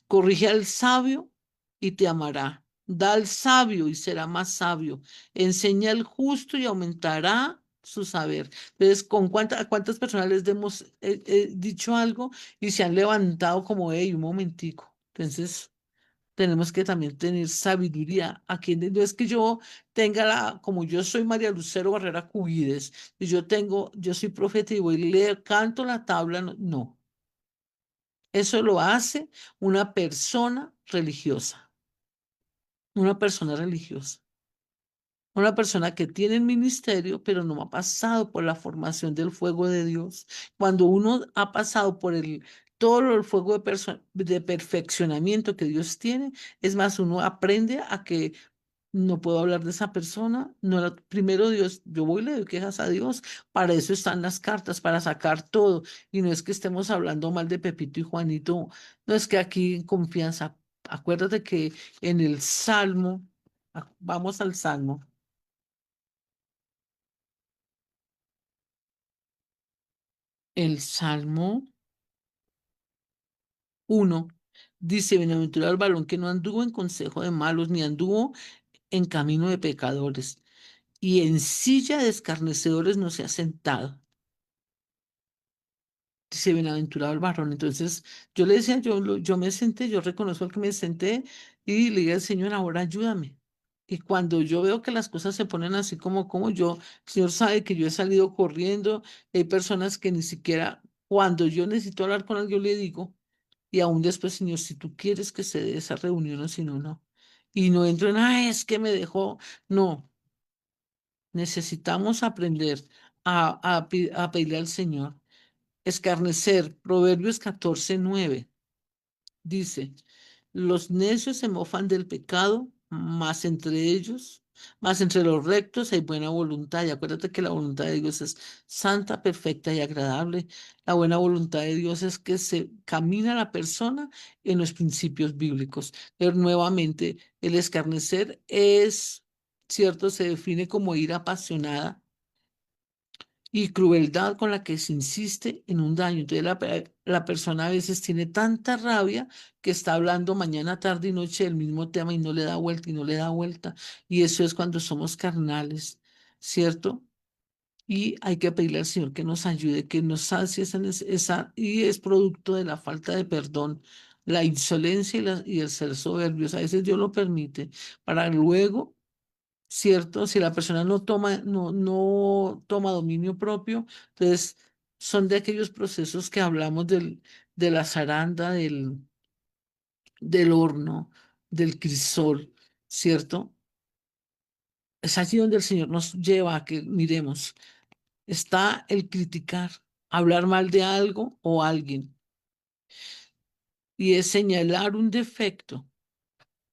Corrige al sabio y te amará. Da al sabio y será más sabio. Enseña al justo y aumentará su saber. Entonces, a cuántas personas les hemos dicho algo y se han levantado como, hey, un momentico? Entonces, tenemos que también tener sabiduría. Aquí no es que yo tenga como yo soy María Lucero Barrera Cubides, y yo soy profeta y voy a leer, canto la tabla, no. No. Eso lo hace una persona religiosa, una persona religiosa. Una persona que tiene el ministerio, pero no ha pasado por la formación del fuego de Dios. Cuando uno ha pasado por todo el fuego de perfeccionamiento que Dios tiene, es más, uno aprende a que no puedo hablar de esa persona. No, primero Dios, yo voy y le doy quejas a Dios. Para eso están las cartas, para sacar todo. Y no es que estemos hablando mal de Pepito y Juanito. No es que aquí en confianza. Acuérdate que en el Salmo, vamos al Salmo. El Salmo 1 dice: Bienaventurado el varón que no anduvo en consejo de malos, ni anduvo en camino de pecadores, y en silla de escarnecedores no se ha sentado. Dice: bienaventurado el varón. Entonces yo le decía, yo me senté, yo reconozco que me senté y le dije al Señor: ahora ayúdame. Y cuando yo veo que las cosas se ponen así como yo, el Señor sabe que yo he salido corriendo, hay personas que ni siquiera, cuando yo necesito hablar con alguien, yo le digo. Y aún después, Señor, si tú quieres que se dé esa reunión o si no, no. Y no entro en, ay, es que me dejó. No, necesitamos aprender a pedirle al Señor. Escarnecer, Proverbios 14:9 dice: los necios se mofan del pecado, mas entre los rectos hay buena voluntad. Y acuérdate que la voluntad de Dios es santa, perfecta y agradable. La buena voluntad de Dios es que se camina la persona en los principios bíblicos. Pero nuevamente, el escarnecer es, cierto, se define como ira apasionada y crueldad con la que se insiste en un daño. Entonces la persona a veces tiene tanta rabia que está hablando mañana, tarde y noche del mismo tema y no le da vuelta y no le da vuelta. Y eso es cuando somos carnales, ¿cierto? Y hay que pedirle al Señor que nos ayude, que nos sacie y es producto de la falta de perdón, la insolencia y el ser soberbios. A veces Dios lo permite para luego, ¿cierto? Si la persona no toma dominio propio, entonces son de aquellos procesos que hablamos de la zaranda, del horno, del crisol, ¿cierto? Es allí donde el Señor nos lleva a que miremos. Está el criticar, hablar mal de algo o alguien, y es señalar un defecto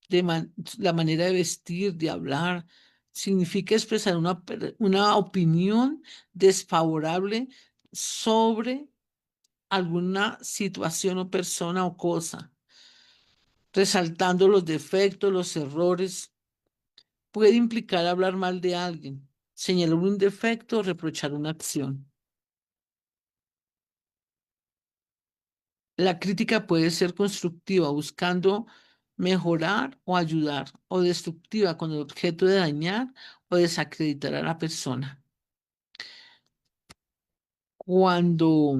la manera de vestir, de hablar, significa expresar una opinión desfavorable sobre alguna situación o persona o cosa, resaltando los defectos, los errores. Puede implicar hablar mal de alguien, señalar un defecto o reprochar una acción. La crítica puede ser constructiva, buscando mejorar o ayudar, o destructiva, con el objeto de dañar o desacreditar a la persona. Cuando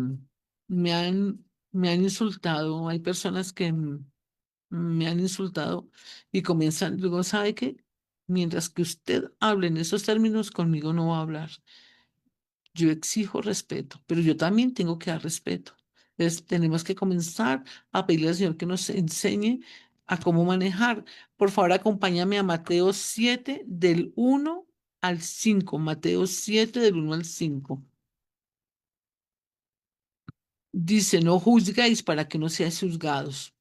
me han insultado, hay personas que me han insultado y comienzan, luego, ¿sabe qué? Mientras que usted hable en esos términos, conmigo no va a hablar. Yo exijo respeto, pero yo también tengo que dar respeto. Entonces, tenemos que comenzar a pedirle al Señor que nos enseñe a cómo manejar. Por favor, acompáñame a Mateo 7 del 1 al 5. Mateo 7 del 1 al 5. Dice: no juzgáis para que no seáis juzgados,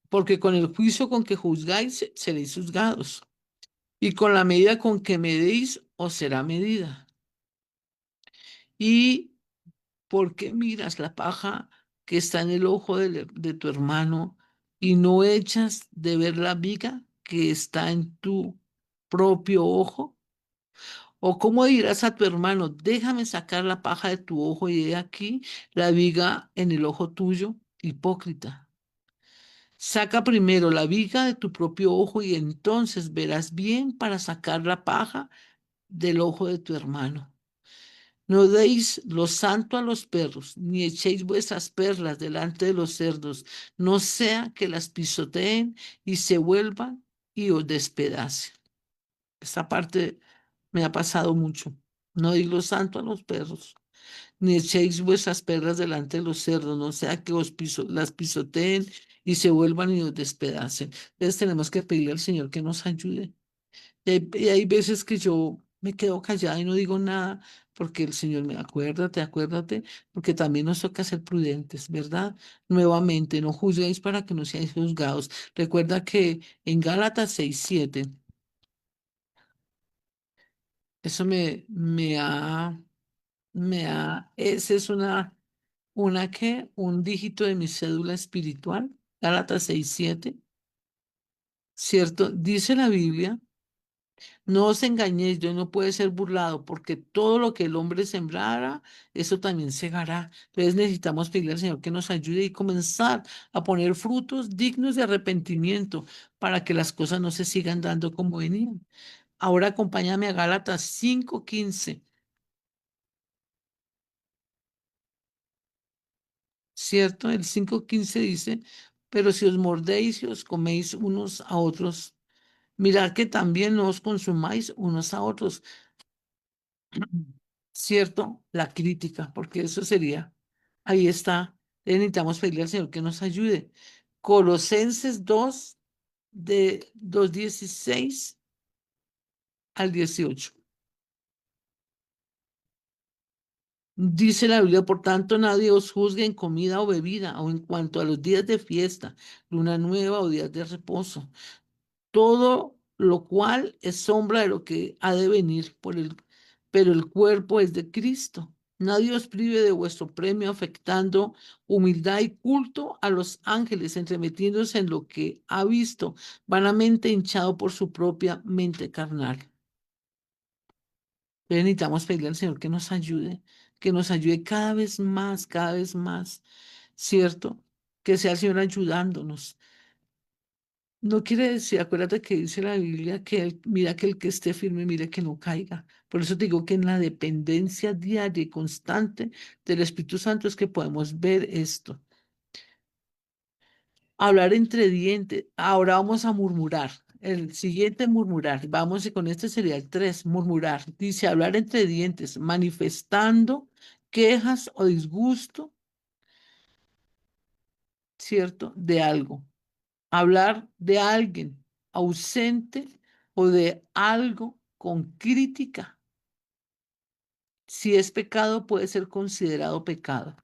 porque con el juicio con que juzgáis seréis juzgados, y con la medida con que medéis os será medida. Y ¿por qué miras la paja que está en el ojo de tu hermano y no echas de ver la viga que está en tu propio ojo? ¿O cómo dirás a tu hermano: déjame sacar la paja de tu ojo y he aquí la viga en el ojo tuyo? Hipócrita. Saca primero la viga de tu propio ojo y entonces verás bien para sacar la paja del ojo de tu hermano. No deis lo santo a los perros, ni echéis vuestras perlas delante de los cerdos, no sea que las pisoteen y se vuelvan y os despedacen. Esta parte me ha pasado mucho. No deis lo santo a los perros, ni echéis vuestras perlas delante de los cerdos, no sea que las pisoteen y se vuelvan y os despedacen. Entonces tenemos que pedirle al Señor que nos ayude, Y hay veces que yo me quedo callada y no digo nada porque el Señor me acuérdate, acuérdate, porque también nos toca ser prudentes, ¿verdad? Nuevamente, no juzguéis para que no seáis juzgados. Recuerda que en Gálatas 6:7, eso esa es un dígito de mi cédula espiritual, Gálatas 6:7, ¿cierto? Dice la Biblia. No os engañéis, Dios no puede ser burlado, porque todo lo que el hombre sembrara, eso también segará. Entonces necesitamos pedirle al Señor que nos ayude y comenzar a poner frutos dignos de arrepentimiento para que las cosas no se sigan dando como venían. Ahora acompáñame a Gálatas 5:15, ¿cierto? El 5:15 dice, pero si os mordéis y os coméis unos a otros, mirad que también no os consumáis unos a otros. ¿Cierto? La crítica, porque eso sería, ahí está. Necesitamos pedirle al Señor que nos ayude. Colosenses 2, de 2:16 al 18. Dice la Biblia, por tanto, nadie os juzgue en comida o bebida, o en cuanto a los días de fiesta, luna nueva o días de reposo, todo lo cual es sombra de lo que ha de venir pero el cuerpo es de Cristo. Nadie os prive de vuestro premio afectando humildad y culto a los ángeles, entremetiéndose en lo que ha visto, vanamente hinchado por su propia mente carnal. Pero necesitamos pedirle al Señor que nos ayude cada vez más, ¿cierto? Que sea el Señor ayudándonos. No quiere decir, acuérdate que dice la Biblia que mira que el que esté firme, mire que no caiga. Por eso te digo que en la dependencia diaria y constante del Espíritu Santo es que podemos ver esto. Hablar entre dientes. Ahora vamos a murmurar. El siguiente murmurar. Vamos y con este sería el 3 murmurar. Dice hablar entre dientes, manifestando quejas o disgusto, ¿cierto? De algo. Hablar de alguien ausente o de algo con crítica. Si es pecado, puede ser considerado pecado.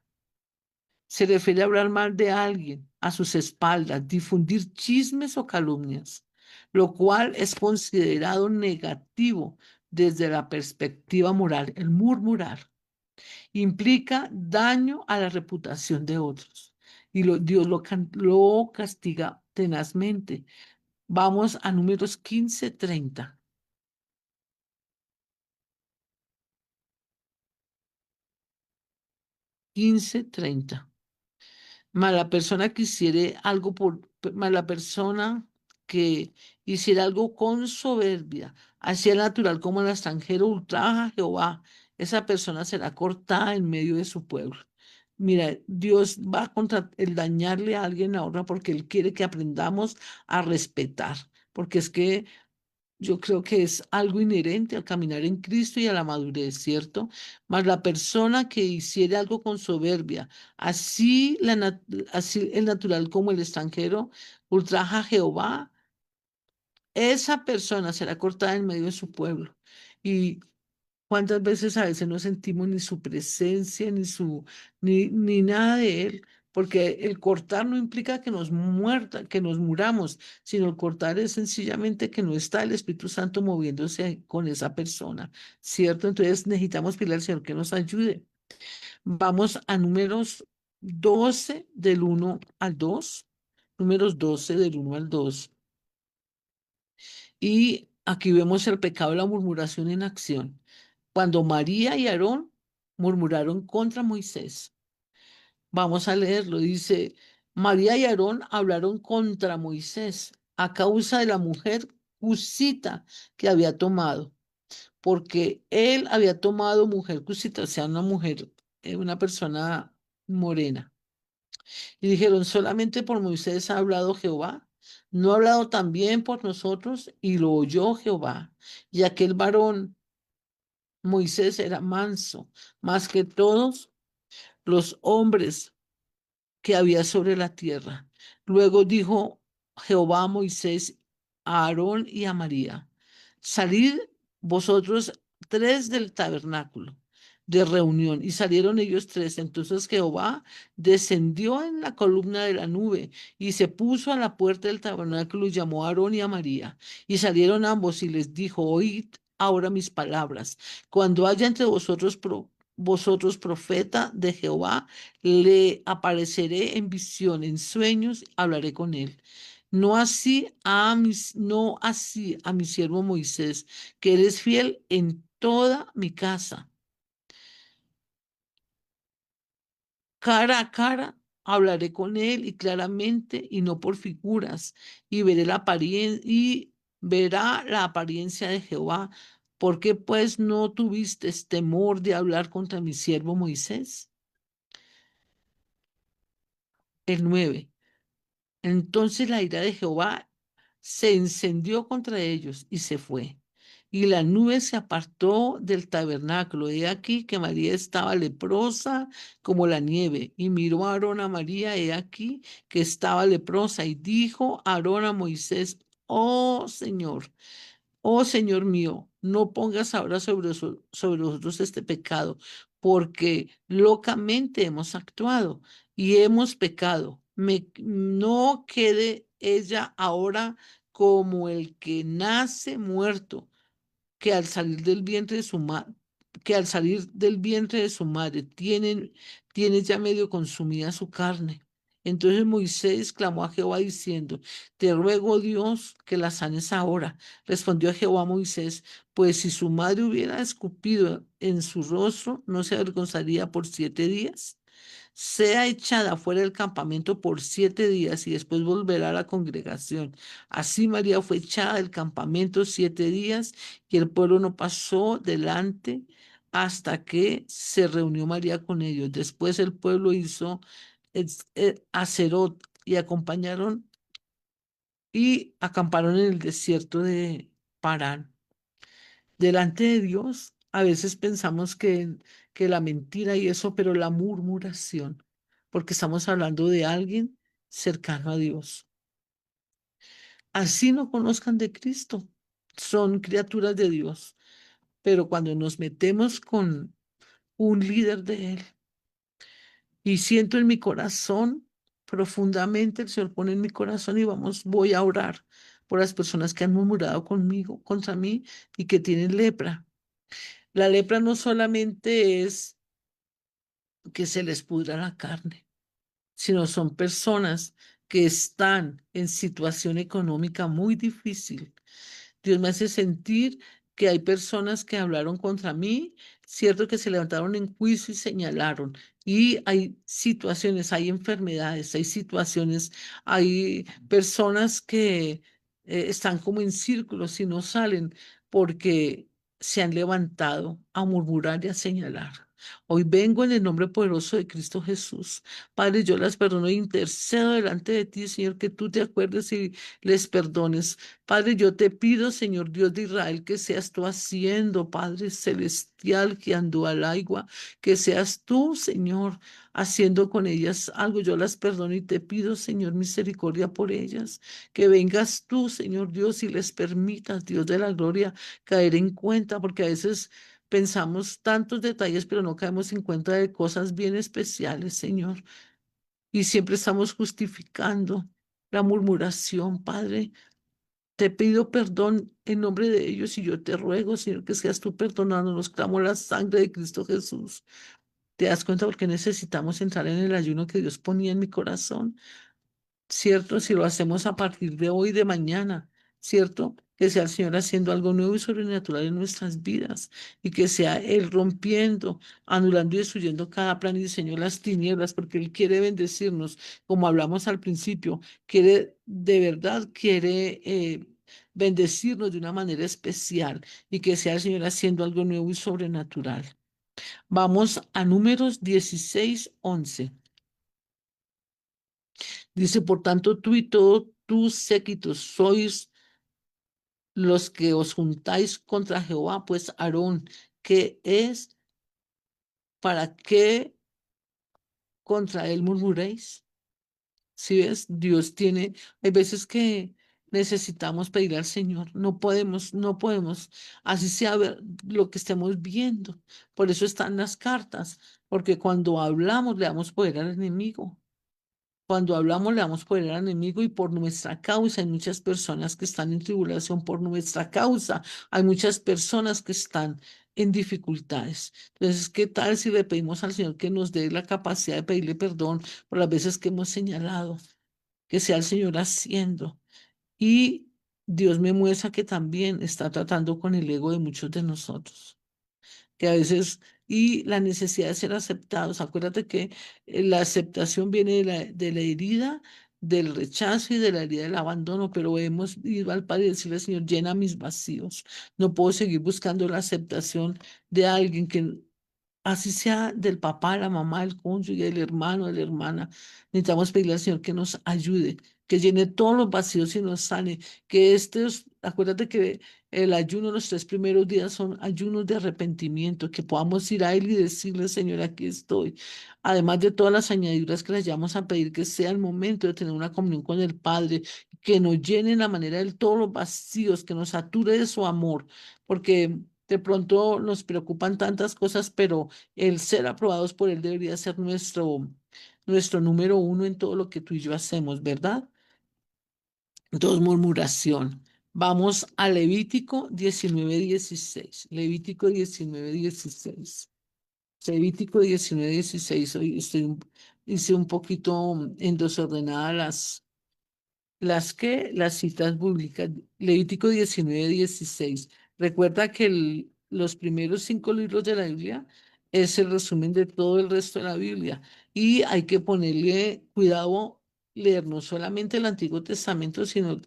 Se refiere a hablar mal de alguien a sus espaldas, difundir chismes o calumnias, lo cual es considerado negativo desde la perspectiva moral. El murmurar implica daño a la reputación de otros y Dios lo castiga tenazmente. Vamos a números 15:30. 15:30. Mas la persona que hiciere algo mas la persona que hiciera algo con soberbia, así el natural como el extranjero, ultraja a Jehová, esa persona será cortada en medio de su pueblo. Mira, Dios va contra el dañarle a alguien ahora porque Él quiere que aprendamos a respetar, porque es que yo creo que es algo inherente al caminar en Cristo y a la madurez, ¿cierto? Mas la persona que hiciere algo con soberbia, así el natural como el extranjero, ultraja a Jehová, esa persona será cortada en medio de su pueblo. Y ¿cuántas veces a veces no sentimos ni su presencia, ni nada de él? Porque el cortar no implica que nos muramos, sino el cortar es sencillamente que no está el Espíritu Santo moviéndose con esa persona, ¿cierto? Entonces necesitamos pedirle al Señor que nos ayude. Vamos a números 12 del 1 al 2, números 12 del 1 al 2. Y aquí vemos el pecado de la murmuración en acción. Cuando María y Aarón murmuraron contra Moisés. Vamos a leerlo. Dice, María y Aarón hablaron contra Moisés a causa de la mujer cusita que había tomado, porque él había tomado mujer cusita, o sea, una mujer, una persona morena. Y dijeron, solamente por Moisés ha hablado Jehová. ¿No ha hablado también por nosotros? Y lo oyó Jehová. Y aquel varón, Moisés, era manso, más que todos los hombres que había sobre la tierra. Luego dijo Jehová a Moisés, a Aarón y a María, salid vosotros tres del tabernáculo de reunión. Y salieron ellos tres. Entonces Jehová descendió en la columna de la nube y se puso a la puerta del tabernáculo y llamó a Aarón y a María. Y salieron ambos y les dijo, oíd ahora mis palabras. Cuando haya entre vosotros profeta de Jehová, le apareceré en visión, en sueños, hablaré con él. No así a mi siervo Moisés, que eres fiel en toda mi casa. Cara a cara hablaré con él y claramente y no por figuras, y verá la apariencia de Jehová. ¿Por qué pues no tuviste temor de hablar contra mi siervo Moisés? El 9. Entonces la ira de Jehová se encendió contra ellos y se fue. Y la nube se apartó del tabernáculo. He aquí que María estaba leprosa como la nieve. Y miró a Aarón a María, he aquí que estaba leprosa. Y dijo Aarón a Moisés, oh Señor. Oh Señor mío, no pongas ahora sobre nosotros este pecado, porque locamente hemos actuado y hemos pecado. No quede ella ahora como el que nace muerto que al salir del vientre de su madre, que al salir del vientre de su madre tiene ya medio consumida su carne. Entonces Moisés clamó a Jehová diciendo, te ruego Dios que la sanes ahora. Respondió Jehová a Moisés, pues si su madre hubiera escupido en su rostro, ¿no se avergonzaría por 7 días? Sea echada fuera del campamento por 7 días y después volverá a la congregación. Así María fue echada del campamento 7 días y el pueblo no pasó delante hasta que se reunió María con ellos. Después el pueblo hizo Acerot y acompañaron y acamparon en el desierto de Parán. Delante de Dios, a veces pensamos que la mentira y eso, pero la murmuración, porque estamos hablando de alguien cercano a Dios. Así no conozcan de Cristo, son criaturas de Dios, pero cuando nos metemos con un líder de Él y siento en mi corazón profundamente, el Señor pone en mi corazón y voy a orar por las personas que han murmurado conmigo, contra mí y que tienen lepra. La lepra no solamente es que se les pudra la carne, sino son personas que están en situación económica muy difícil. Dios me hace sentir que hay personas que hablaron contra mí, cierto que se levantaron en juicio y señalaron. Y hay situaciones, hay enfermedades, hay situaciones, hay personas que están como en círculos y no salen porque se han levantado a murmurar y a señalar. Hoy vengo en el nombre poderoso de Cristo Jesús. Padre, yo las perdono e intercedo delante de ti, Señor, que tú te acuerdes y les perdones. Padre, yo te pido, Señor Dios de Israel, que seas tú haciendo, Padre celestial, que andó al agua, que seas tú, Señor, haciendo con ellas algo. Yo las perdono y te pido, Señor, misericordia por ellas. Que vengas tú, Señor Dios, y les permitas, Dios de la gloria, caer en cuenta, porque a veces pensamos tantos detalles, pero no caemos en cuenta de cosas bien especiales, Señor. Y siempre estamos justificando la murmuración, Padre. Te pido perdón en nombre de ellos y yo te ruego, Señor, que seas tú perdonándonos. Clamo la sangre de Cristo Jesús. ¿Te das cuenta porque necesitamos entrar en el ayuno que Dios ponía en mi corazón? ¿Cierto? Si lo hacemos a partir de hoy, de mañana, ¿cierto? Que sea el Señor haciendo algo nuevo y sobrenatural en nuestras vidas y que sea Él rompiendo, anulando y destruyendo cada plan y diseño de las tinieblas, porque Él quiere bendecirnos, como hablamos al principio, quiere, de verdad, quiere bendecirnos de una manera especial y que sea el Señor haciendo algo nuevo y sobrenatural. Vamos a Números 16:11. Dice, por tanto, tú y todo tus séquitos sois los que os juntáis contra Jehová, pues Aarón, ¿qué es? ¿Para qué contra él murmuréis? Si ves, Dios tiene, hay veces que necesitamos pedir al Señor. No podemos, así sea lo que estemos viendo. Por eso están las cartas, porque cuando hablamos le damos poder al enemigo. Cuando hablamos le damos poder al enemigo y por nuestra causa hay muchas personas que están en tribulación por nuestra causa. Hay muchas personas que están en dificultades. Entonces, ¿qué tal si le pedimos al Señor que nos dé la capacidad de pedirle perdón por las veces que hemos señalado? Que sea el Señor haciendo. Y Dios me muestra que también está tratando con el ego de muchos de nosotros, que a veces, y la necesidad de ser aceptados. Acuérdate que la aceptación viene de la herida, del rechazo y de la herida del abandono, pero hemos ido al Padre y decirle, Señor, llena mis vacíos. No puedo seguir buscando la aceptación de alguien que así sea del papá, la mamá, el cónyuge, el hermano, la hermana. Necesitamos pedirle al Señor que nos ayude, que llene todos los vacíos y nos sane. Que estos, acuérdate que el ayuno, los 3 primeros días son ayunos de arrepentimiento, que podamos ir a Él y decirle, Señor, aquí estoy. Además de todas las añadiduras que le vayamos a pedir, que sea el momento de tener una comunión con el Padre, que nos llene en la manera de todos los vacíos, que nos sature de su amor, porque de pronto nos preocupan tantas cosas, pero el ser aprobados por Él debería ser nuestro número uno en todo lo que tú y yo hacemos, ¿verdad? Entonces, murmuración. Vamos a Levítico 19:16. Levítico 19:16. Levítico 19:16. Hoy hice un poquito en desordenada las citas bíblicas. Levítico 19:16. Recuerda que los primeros 5 libros de la Biblia es el resumen de todo el resto de la Biblia. Y hay que ponerle cuidado, leer no solamente el Antiguo Testamento, sino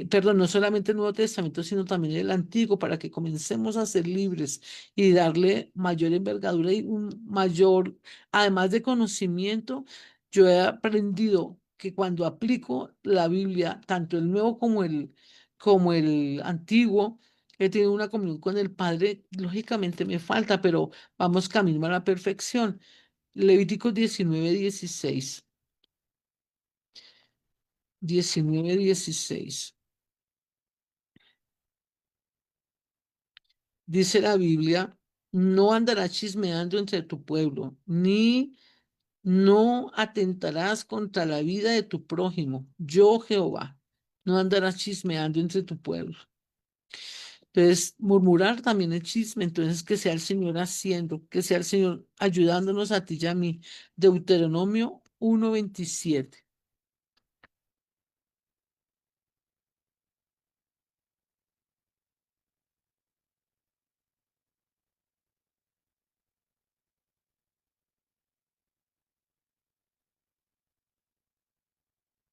perdón, no solamente el Nuevo Testamento, sino también el Antiguo, para que comencemos a ser libres y darle mayor envergadura y un mayor, además de conocimiento, yo he aprendido que cuando aplico la Biblia, tanto el Nuevo como el Antiguo, he tenido una comunión con el Padre, lógicamente me falta, pero vamos camino a la perfección. Levítico 19:16. 19:16. Dice la Biblia, no andarás chismeando entre tu pueblo, ni no atentarás contra la vida de tu prójimo. Yo, Jehová, no andarás chismeando entre tu pueblo. Entonces, murmurar también es chisme, entonces que sea el Señor haciendo, que sea el Señor ayudándonos a ti y a mí. Deuteronomio 1:27.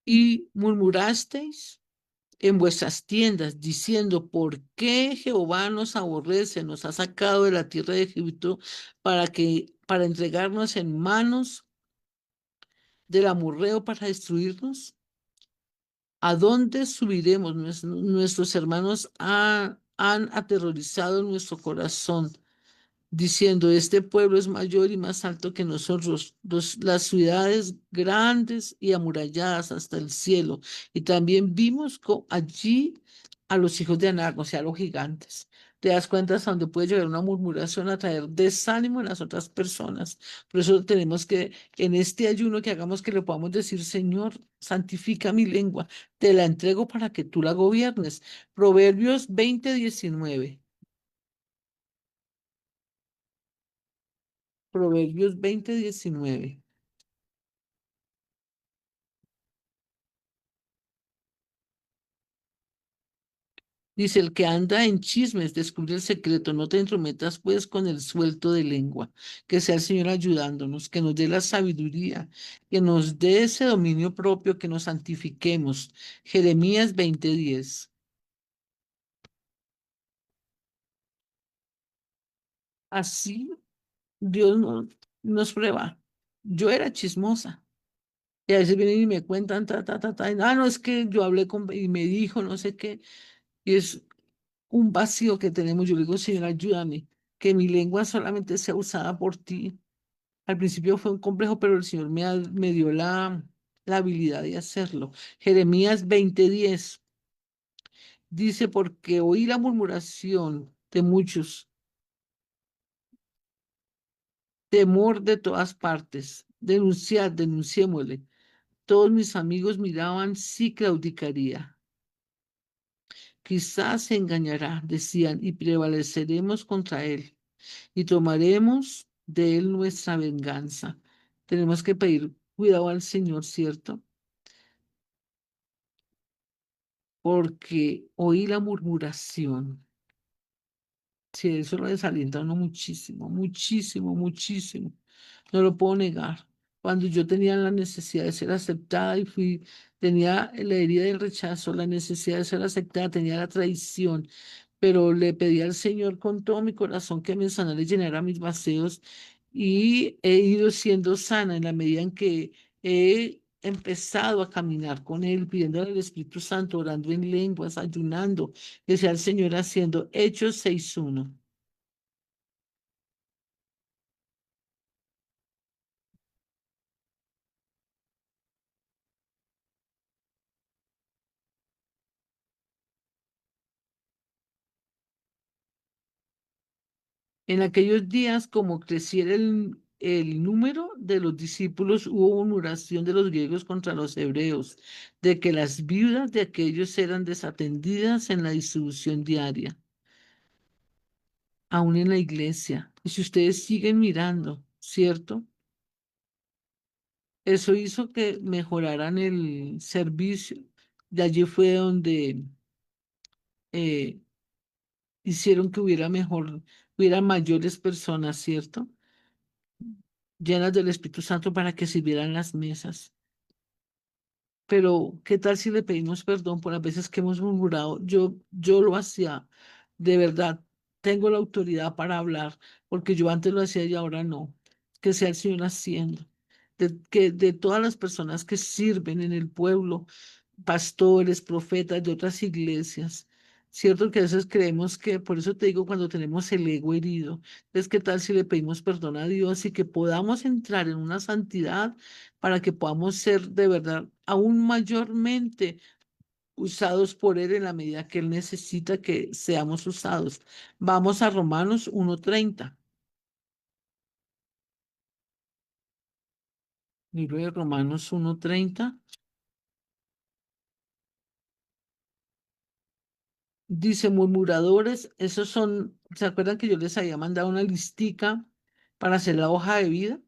Y murmurasteis en vuestras tiendas, diciendo, ¿por qué Jehová nos aborrece, nos ha sacado de la tierra de Egipto para entregarnos en manos del amorreo para destruirnos? ¿A dónde subiremos? Nuestros hermanos han aterrorizado nuestro corazón diciendo, este pueblo es mayor y más alto que nosotros, las ciudades grandes y amuralladas hasta el cielo. Y también vimos allí a los hijos de Anak, o sea, los gigantes. Te das cuenta hasta dónde puede llegar una murmuración a traer desánimo en las otras personas. Por eso tenemos que, en este ayuno que hagamos, que le podamos decir, Señor, santifica mi lengua, te la entrego para que tú la gobiernes. Proverbios 20:19. Proverbios 20:19. Dice, el que anda en chismes descubre el secreto, no te entrometas pues con el suelto de lengua, que sea el Señor ayudándonos, que nos dé la sabiduría, que nos dé ese dominio propio, que nos santifiquemos. Jeremías 20:10. Así Dios nos prueba. Yo era chismosa. Y a veces vienen y me cuentan, ta, ta, ta, ta, no, es que yo hablé y me dijo no sé qué, y es un vacío que tenemos. Yo le digo, Señor, ayúdame, que mi lengua solamente sea usada por ti. Al principio fue un complejo, pero el Señor me dio la habilidad de hacerlo. Jeremías 20:10 dice, porque oí la murmuración de muchos, temor de todas partes. Denunciad, denunciémosle. Todos mis amigos miraban si claudicaría. Quizás se engañará, decían, y prevaleceremos contra él y tomaremos de él nuestra venganza. Tenemos que pedir cuidado al Señor, ¿cierto? Porque oí la murmuración. Sí, eso lo desalienta a uno muchísimo, muchísimo, muchísimo. No lo puedo negar. Cuando yo tenía la necesidad de ser aceptada y tenía la herida del rechazo, la necesidad de ser aceptada, tenía la traición, pero le pedí al Señor con todo mi corazón que me sanara y llenara mis vacíos y he ido siendo sana en la medida en que he empezado a caminar con Él, pidiendo al Espíritu Santo, orando en lenguas, ayunando, que sea el Señor haciendo Hechos 6:1. En aquellos días, como creciera el número de los discípulos, hubo una oración de los griegos contra los hebreos, de que las viudas de aquellos eran desatendidas en la distribución diaria, aún en la iglesia. Y si ustedes siguen mirando, ¿cierto? Eso hizo que mejoraran el servicio. De allí fue donde eh, hicieron que hubiera mayores personas, ¿cierto? Llenas del Espíritu Santo para que sirvieran las mesas. Pero, ¿qué tal si le pedimos perdón por las veces que hemos murmurado? Yo lo hacía, de verdad, tengo la autoridad para hablar, porque yo antes lo hacía y ahora no. Que sea el Señor haciendo. De todas las personas que sirven en el pueblo, pastores, profetas de otras iglesias. Cierto que a veces creemos que, por eso te digo, cuando tenemos el ego herido, es que tal si le pedimos perdón a Dios y que podamos entrar en una santidad para que podamos ser de verdad aún mayormente usados por Él en la medida que Él necesita que seamos usados. Vamos a Romanos 1:30. Libro de Romanos 1:30. Dice murmuradores, esos son, ¿se acuerdan que yo les había mandado una listica para hacer la hoja de vida?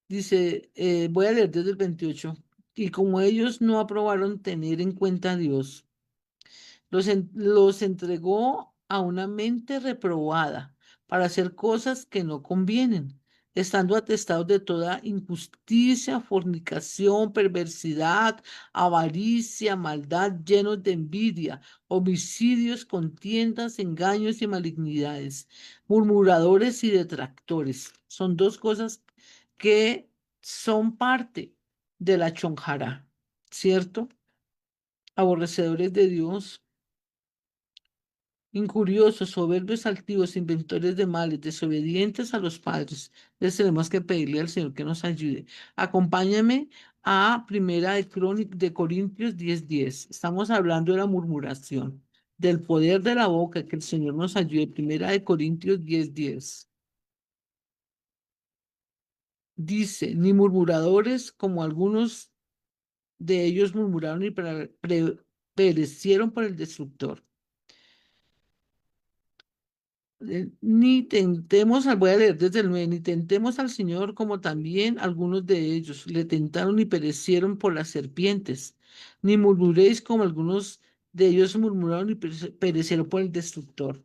Dice, voy a leer desde el 28. Y como ellos no aprobaron tener en cuenta a Dios, los entregó a una mente reprobada para hacer cosas que no convienen, estando atestados de toda injusticia, fornicación, perversidad, avaricia, maldad, llenos de envidia, homicidios, contiendas, engaños y malignidades, murmuradores y detractores. Son dos cosas que son parte de la chonjara, ¿cierto? Aborrecedores de Dios, injuriosos, soberbios, altivos, inventores de males, desobedientes a los padres. Entonces tenemos que pedirle al Señor que nos ayude. Acompáñame a de Corintios 10:10. Estamos hablando de la murmuración, del poder de la boca, que el Señor nos ayude. Primera de Corintios 10:10. Dice, ni murmuradores como algunos de ellos murmuraron y perecieron por el destructor. Ni tentemos voy a leer desde el 9, ni tentemos al Señor como también algunos de ellos le tentaron y perecieron por las serpientes, ni murmuréis como algunos de ellos murmuraron y perecieron por el destructor.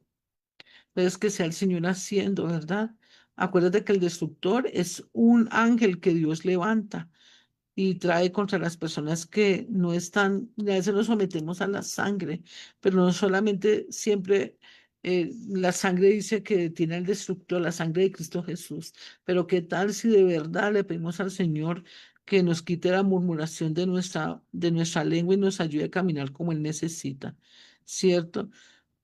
Pero es que sea el Señor haciendo, ¿verdad? Acuérdate que el destructor es un ángel que Dios levanta y trae contra las personas que no están, a veces nos sometemos a la sangre, pero no solamente siempre la sangre dice que tiene el destructor, la sangre de Cristo Jesús, pero qué tal si de verdad le pedimos al Señor que nos quite la murmuración de nuestra lengua y nos ayude a caminar como Él necesita, ¿cierto?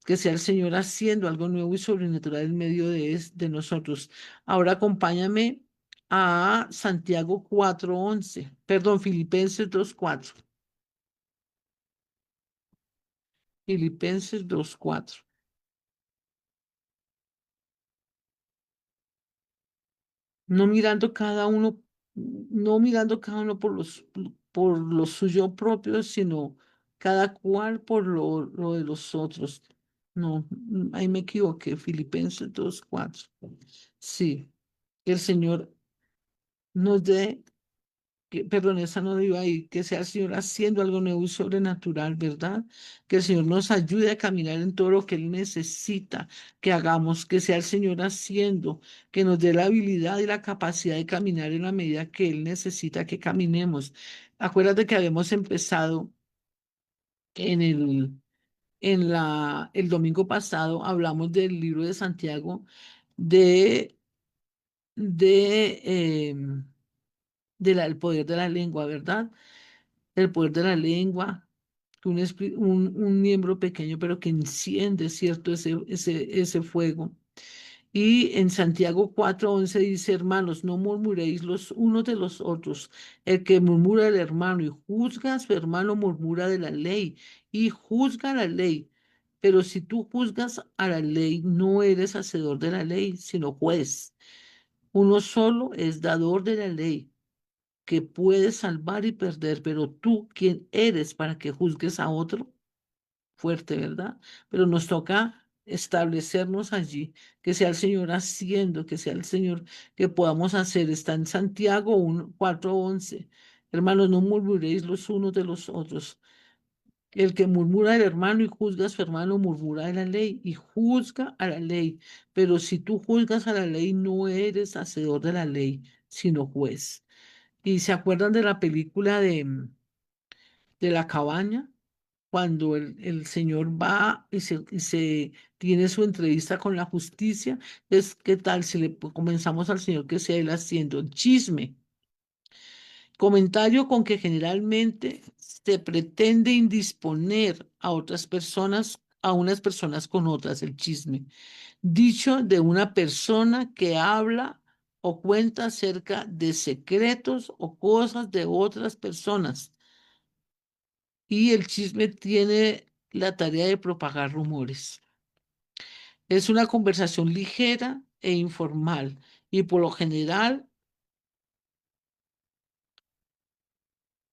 Que sea el Señor haciendo algo nuevo y sobrenatural en medio de nosotros. Ahora acompáñame a Santiago 4:11, perdón, Filipenses 2:4. Filipenses 2:4. No mirando cada uno, no mirando cada uno por lo suyo propio, sino cada cual por lo de los otros. No, ahí me equivoqué, Filipenses 2:4. Sí, que el Señor nos dé, perdón, esa no iba ahí, que sea el Señor haciendo algo nuevo y sobrenatural, ¿verdad? Que el Señor nos ayude a caminar en todo lo que Él necesita que hagamos, que sea el Señor haciendo, que nos dé la habilidad y la capacidad de caminar en la medida que Él necesita que caminemos. Acuérdate que habíamos empezado en el domingo pasado, hablamos del libro de Santiago, de, de, el poder de la lengua, ¿verdad? El poder de la lengua, que un miembro pequeño, pero que enciende, ¿cierto? Ese fuego. Y en Santiago 4:11 dice, hermanos, no murmuréis los unos de los otros. El que murmura del hermano y juzga a su hermano murmura de la ley y juzga la ley. Pero si tú juzgas a la ley, no eres hacedor de la ley, sino juez. Uno solo es dador de la ley que puede salvar y perder, pero tú, ¿quién eres para que juzgues a otro? Fuerte, ¿verdad? Pero nos toca establecernos allí, que sea el Señor haciendo, que sea el Señor que podamos hacer. Está en Santiago 4:11. Hermanos, no murmuréis los unos de los otros. El que murmura del hermano y juzga a su hermano, murmura de la ley y juzga a la ley. Pero si tú juzgas a la ley, no eres hacedor de la ley, sino juez. ¿Y se acuerdan de la película de la cabaña? Cuando el señor va y se tiene su entrevista con la justicia, es qué tal si le comenzamos al señor que sea él haciendo chisme, comentario con que generalmente se pretende indisponer a otras personas, a unas personas con otras, el chisme, dicho de una persona que habla o cuenta acerca de secretos o cosas de otras personas. Y el chisme tiene la tarea de propagar rumores. Es una conversación ligera e informal y por lo general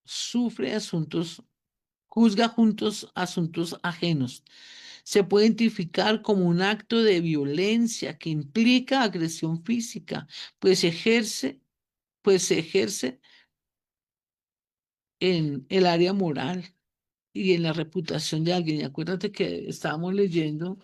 sufre asuntos, juzga juntos asuntos ajenos. Se puede identificar como un acto de violencia que implica agresión física, pues pues se ejerce en el área moral y en la reputación de alguien. Y acuérdate que estábamos leyendo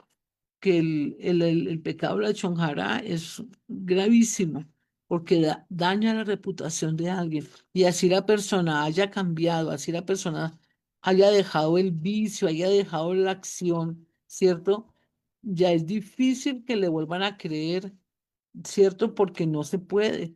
que el pecado de la chonjara es gravísimo porque daña la reputación de alguien. Y así la persona haya cambiado, así la persona haya dejado el vicio, haya dejado la acción, ¿cierto? Ya es difícil que le vuelvan a creer, ¿cierto? Porque no se puede.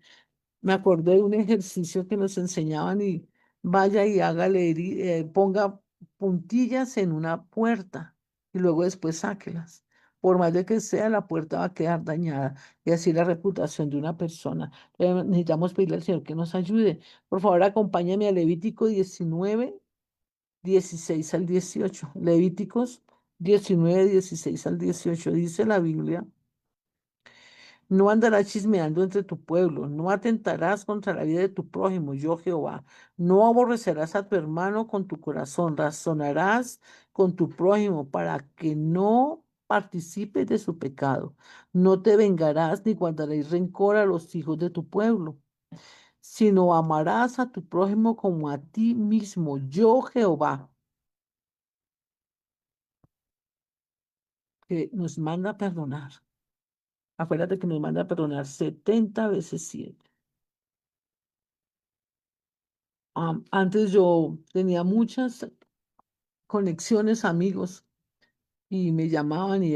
Me acordé de un ejercicio que nos enseñaban y vaya y hágale, ponga puntillas en una puerta y luego después sáquelas. Por más de que sea, la puerta va a quedar dañada y así la reputación de una persona. Necesitamos pedirle al Señor que nos ayude. Por favor, acompáñame a Levítico 19:16 al 18. Levíticos 19:16 al 18. Dice la Biblia. No andarás chismeando entre tu pueblo, no atentarás contra la vida de tu prójimo, yo Jehová. No aborrecerás a tu hermano con tu corazón, razonarás con tu prójimo para que no participes de su pecado. No te vengarás ni guardaréis rencor a los hijos de tu pueblo, sino amarás a tu prójimo como a ti mismo, yo Jehová, que nos manda a perdonar. Acuérdate que nos manda a perdonar 70 veces 7. Antes yo tenía muchas conexiones, amigos, y me llamaban y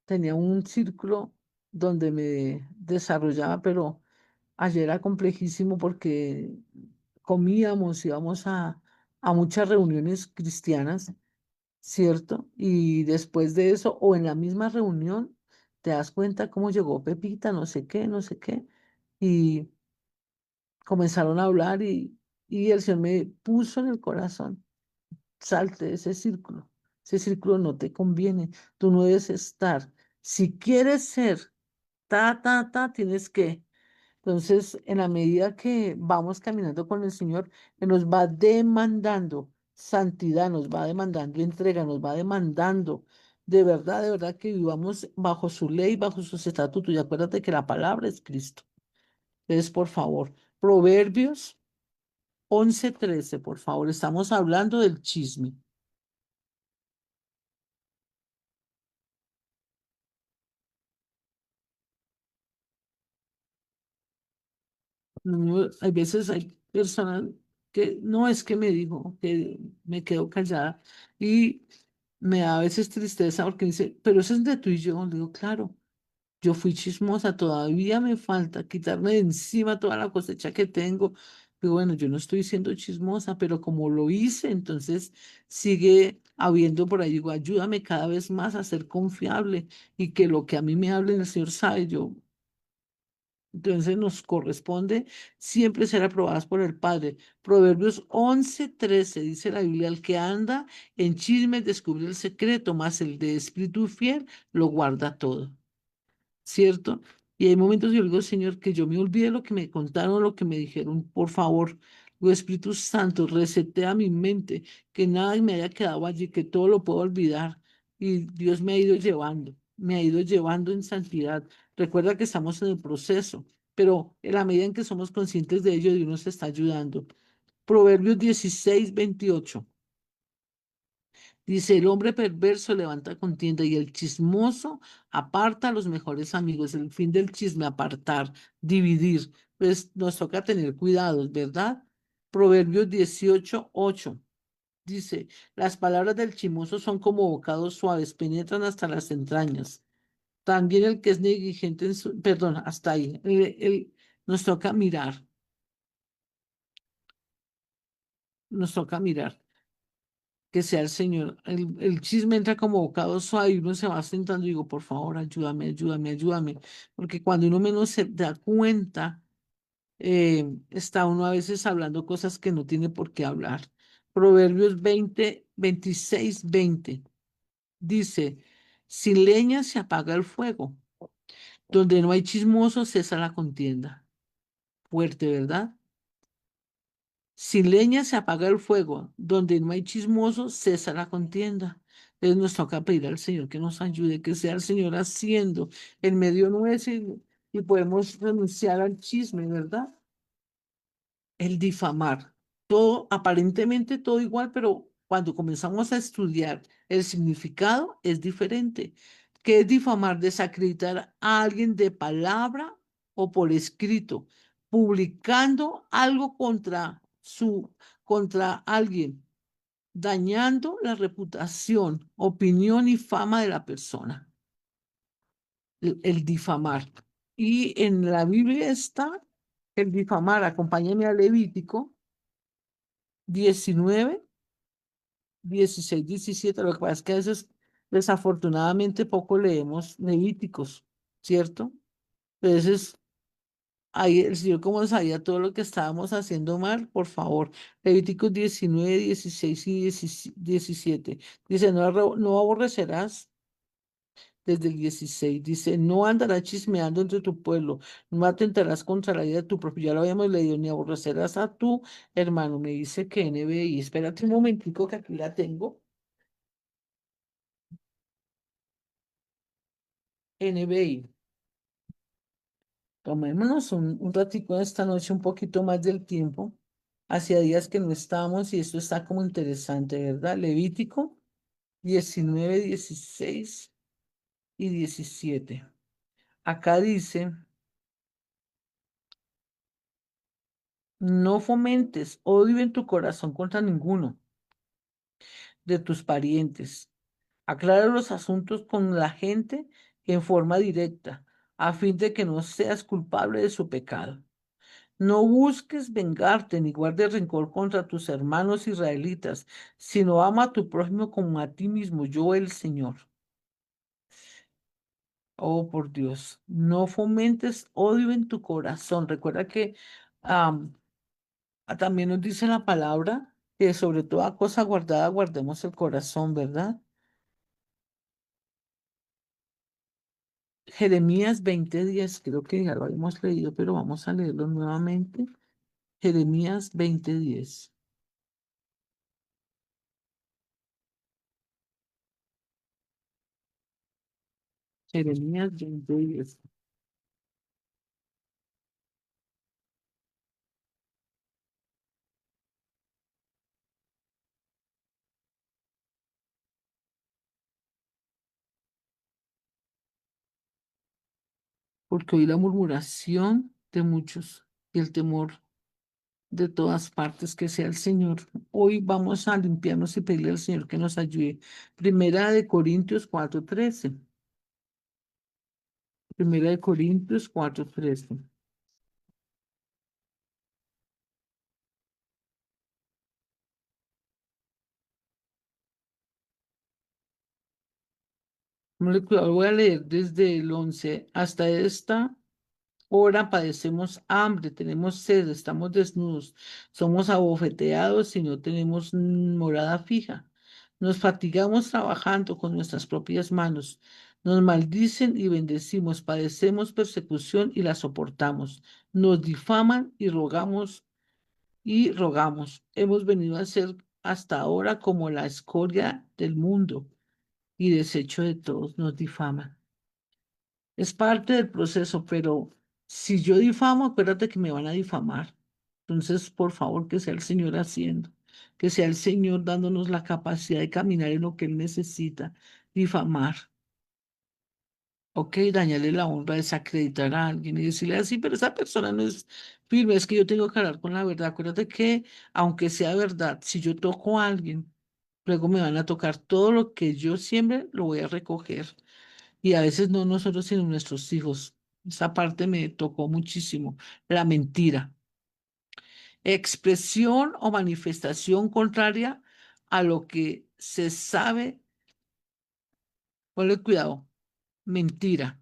tenía un círculo donde me desarrollaba, pero ayer era complejísimo porque comíamos, íbamos a muchas reuniones cristianas, ¿cierto? Y después de eso, o en la misma reunión, te das cuenta cómo llegó Pepita, no sé qué, no sé qué. comenzaron a hablar y el Señor me puso en el corazón, salte de ese círculo no te conviene, tú no debes estar. Si quieres ser, tienes que. Entonces, en la medida que vamos caminando con el Señor, Él nos va demandando santidad, nos va demandando entrega, nos va demandando de verdad que vivamos bajo su ley, bajo sus estatutos. Y acuérdate que la palabra es Cristo. Entonces, por favor, Proverbios 11:13, por favor, estamos hablando del chisme. No, hay veces hay personas que no es que me dijo, que me quedo callada y me da a veces tristeza porque dice, pero eso es de tú y yo. Le digo, claro, yo fui chismosa, todavía me falta quitarme de encima toda la cosecha que tengo. Digo, bueno, yo no estoy siendo chismosa, pero como lo hice, entonces sigue habiendo por ahí, digo, ayúdame cada vez más a ser confiable y que lo que a mí me hable el Señor sabe, yo. Entonces nos corresponde siempre ser aprobadas por el Padre. Proverbios 11:13 dice la Biblia, el que anda en chismes descubre el secreto, mas el de espíritu fiel lo guarda todo. ¿Cierto? Y hay momentos que yo digo, Señor, que yo me olvide lo que me contaron, lo que me dijeron, por favor. Digo, Espíritu Santo, resetea mi mente, que nada me haya quedado allí, que todo lo puedo olvidar. Y Dios me ha ido llevando en santidad. Recuerda que estamos en el proceso, pero en la medida en que somos conscientes de ello, Dios nos está ayudando. Proverbios 16:28. Dice, el hombre perverso levanta contienda y el chismoso aparta a los mejores amigos. El fin del chisme, apartar, dividir. Pues nos toca tener cuidados, ¿verdad? Proverbios 18:8 dice, las palabras del chismoso son como bocados suaves, penetran hasta las entrañas. También el que es negligente en su, perdón, hasta ahí. Nos toca mirar, nos toca mirar. Que sea el Señor. El chisme entra como bocado suave y uno se va sentando y digo, por favor, ayúdame, ayúdame, ayúdame. Porque cuando uno menos se da cuenta, está uno a veces hablando cosas que no tiene por qué hablar. Proverbios 26:20 dice, sin leña se apaga el fuego, donde no hay chismoso cesa la contienda. Fuerte, ¿verdad? Sin leña se apaga el fuego, donde no hay chismosos cesa la contienda. Entonces nos toca pedir al Señor que nos ayude, que sea el Señor haciendo en medio nuestro y podemos renunciar al chisme, ¿verdad? El difamar. Todo, aparentemente todo igual, pero cuando comenzamos a estudiar el significado es diferente. ¿Qué es difamar? Desacreditar a alguien de palabra o por escrito, publicando algo contra alguien, dañando la reputación, opinión y fama de la persona. El difamar. Y en la Biblia está el difamar. Acompáñame a Levítico 19, 16, 17. Lo que pasa es que a veces, desafortunadamente, poco leemos Levíticos, ¿cierto? Entonces, ahí el Señor, como sabía todo lo que estábamos haciendo mal, por favor, Levíticos 19, 16 y 17. Dice, no, no aborrecerás. Desde el 16 dice, no andarás chismeando entre tu pueblo, no atentarás contra la vida de tu propio. Ya lo habíamos leído, ni aborrecerás a tu hermano. Me dice que NBI. Espérate un momentico que aquí la tengo. NBI. Tomémonos un ratico esta noche, un poquito más del tiempo. Hacía días que no estábamos y esto está como interesante, ¿verdad? Levítico 19, 16 y 17. Acá dice, no fomentes odio en tu corazón contra ninguno de tus parientes. Aclara los asuntos con la gente en forma directa, a fin de que no seas culpable de su pecado. No busques vengarte ni guardes rencor contra tus hermanos israelitas, sino ama a tu prójimo como a ti mismo, yo el Señor. Oh, por Dios, no fomentes odio en tu corazón. Recuerda que También nos dice la palabra que sobre toda cosa guardada guardemos el corazón, ¿verdad? Jeremías 20:10, creo que ya lo habíamos leído, pero vamos a leerlo nuevamente. Jeremías 20:10. Jeremías 20:10. Porque oí la murmuración de muchos y el temor de todas partes, que sea el Señor. Hoy vamos a limpiarnos y pedirle al Señor que nos ayude. Primera de Corintios 4:13. Primera de Corintios 4:13. Cuidado, voy a leer desde el 11 hasta esta hora padecemos hambre, tenemos sed, estamos desnudos, somos abofeteados y no tenemos morada fija. Nos fatigamos trabajando con nuestras propias manos. Nos maldicen y bendecimos, padecemos persecución y la soportamos. Nos difaman y rogamos y rogamos. Hemos venido a ser hasta ahora como la escoria del mundo y desecho de todos. Nos difaman. Es parte del proceso, pero si yo difamo, acuérdate que me van a difamar. Entonces, por favor, que sea el Señor haciendo, que sea el Señor dándonos la capacidad de caminar en lo que Él necesita. Difamar, ok, dañarle la honra, desacreditar a alguien y decirle así, pero esa persona no es firme, es que yo tengo que hablar con la verdad. Acuérdate que, aunque sea verdad, si yo toco a alguien, luego me van a tocar todo lo que yo siempre lo voy a recoger. Y a veces no nosotros, sino nuestros hijos. Esa parte me tocó muchísimo. La mentira. Expresión o manifestación contraria a lo que se sabe. Ponle cuidado. Mentira.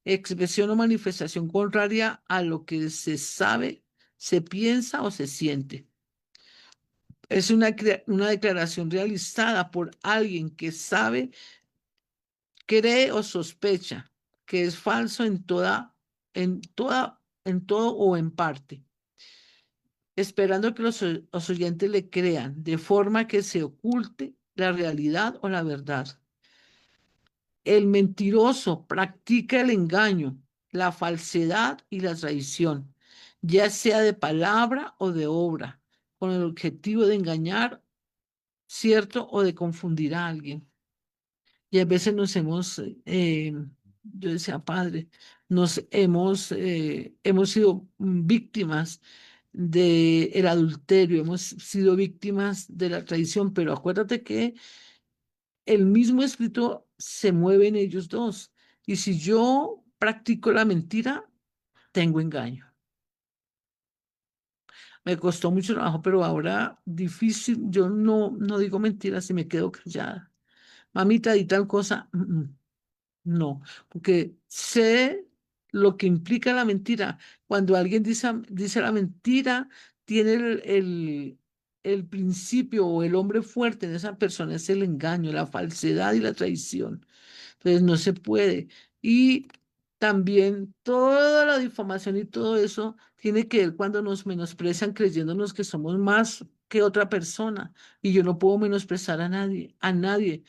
Expresión o manifestación contraria a lo que se sabe, se piensa o se siente. Es una declaración realizada por alguien que sabe, cree o sospecha que es falso en todo o en parte, esperando que los oyentes le crean, de forma que se oculte la realidad o la verdad. El mentiroso practica el engaño, la falsedad y la traición, ya sea de palabra o de obra, con el objetivo de engañar, cierto, o de confundir a alguien. Y a veces yo decía, Padre, hemos sido víctimas del adulterio, hemos sido víctimas de la traición, pero acuérdate que el mismo espíritu se mueve en ellos dos. Y si yo practico la mentira, tengo engaño. Me costó mucho trabajo, pero ahora difícil, yo no digo mentiras y me quedo callada. Mamita, y tal cosa. No, porque sé lo que implica la mentira. Cuando alguien dice la mentira, tiene el principio o el hombre fuerte en esa persona es el engaño, la falsedad y la traición. Entonces no se puede. Y también toda la difamación y todo eso tiene que ver cuando nos menosprecian creyéndonos que somos más que otra persona. Y yo no puedo menospreciar a nadie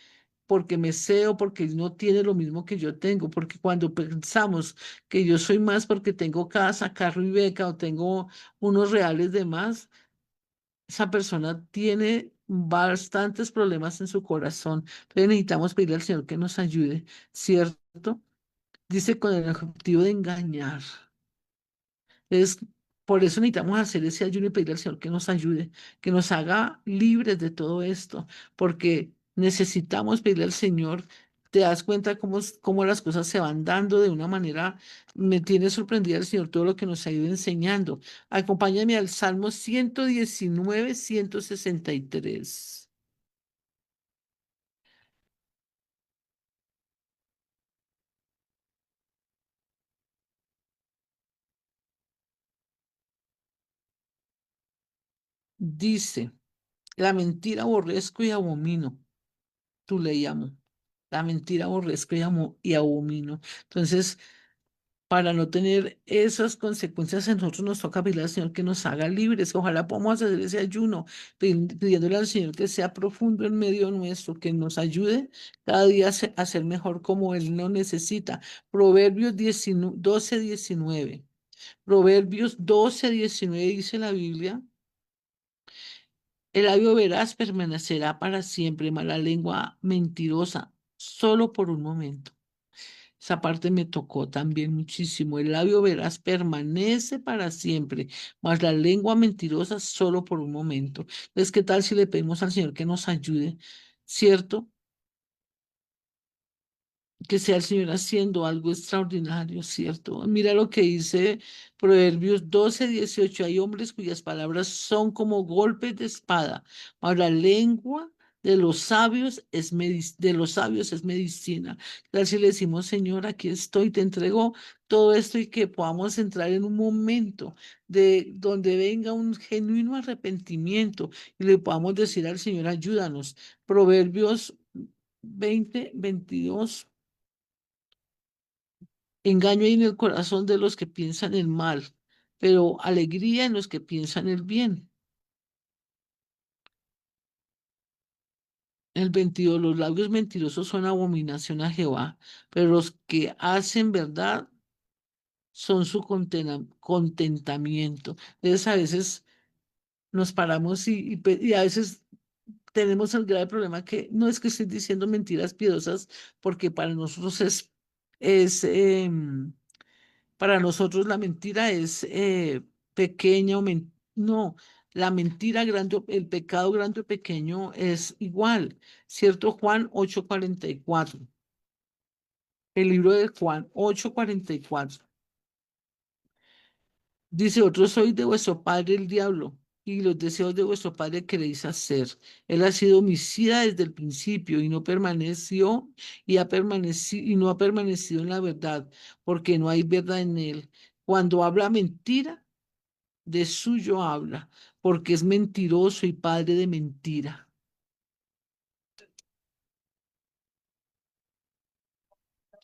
porque me sé o porque no tiene lo mismo que yo tengo, porque cuando pensamos que yo soy más porque tengo casa, carro y beca o tengo unos reales de más, esa persona tiene bastantes problemas en su corazón. Entonces necesitamos pedirle al Señor que nos ayude, ¿cierto? Dice con el objetivo de engañar. Es, por eso necesitamos hacer ese ayuno y pedirle al Señor que nos ayude, que nos haga libres de todo esto, porque necesitamos pedirle al Señor. Te das cuenta cómo las cosas se van dando de una manera, me tiene sorprendida el Señor todo lo que nos ha ido enseñando. Acompáñame al Salmo 119, 163. Dice, la mentira aborrezco y abomino, tu ley amo. La mentira aborrezco y abomino. Entonces, para no tener esas consecuencias, a nosotros nos toca pedirle al Señor que nos haga libres. Ojalá podamos hacer ese ayuno, pidiéndole al Señor que sea profundo en medio nuestro, que nos ayude cada día a ser mejor como Él lo necesita. Proverbios 19 12, 19. Proverbios 12, 19 dice la Biblia, el labio veraz permanecerá para siempre, mas la lengua mentirosa solo por un momento. Esa parte me tocó también muchísimo. El labio veraz permanece para siempre, mas la lengua mentirosa solo por un momento. Entonces, ¿qué tal si le pedimos al Señor que nos ayude? ¿Cierto? Que sea el Señor haciendo algo extraordinario, ¿cierto? Mira lo que dice Proverbios 12, 18. Hay hombres cuyas palabras son como golpes de espada, mas la lengua de los sabios es medicina. Tal si le decimos, Señor, aquí estoy, te entrego todo esto y que podamos entrar en un momento de donde venga un genuino arrepentimiento y le podamos decir al Señor, ayúdanos. Proverbios 20, 22. Engaño hay en el corazón de los que piensan el mal, pero alegría en los que piensan el bien. El 22, los labios mentirosos son abominación a Jehová, pero los que hacen verdad son su contentamiento. Entonces a veces nos paramos y a veces tenemos el grave problema que no es que estés diciendo mentiras piadosas, porque para nosotros es para nosotros la mentira es pequeña no, la mentira grande, el pecado grande o pequeño es igual, ¿cierto? Juan 8:44, el libro de Juan 8:44. Dice, otros sois de vuestro padre el diablo, y los deseos de vuestro padre queréis hacer. Él ha sido homicida desde el principio y no permaneció y no ha permanecido en la verdad, porque no hay verdad en él. Cuando habla mentira, de suyo habla, porque es mentiroso y padre de mentira.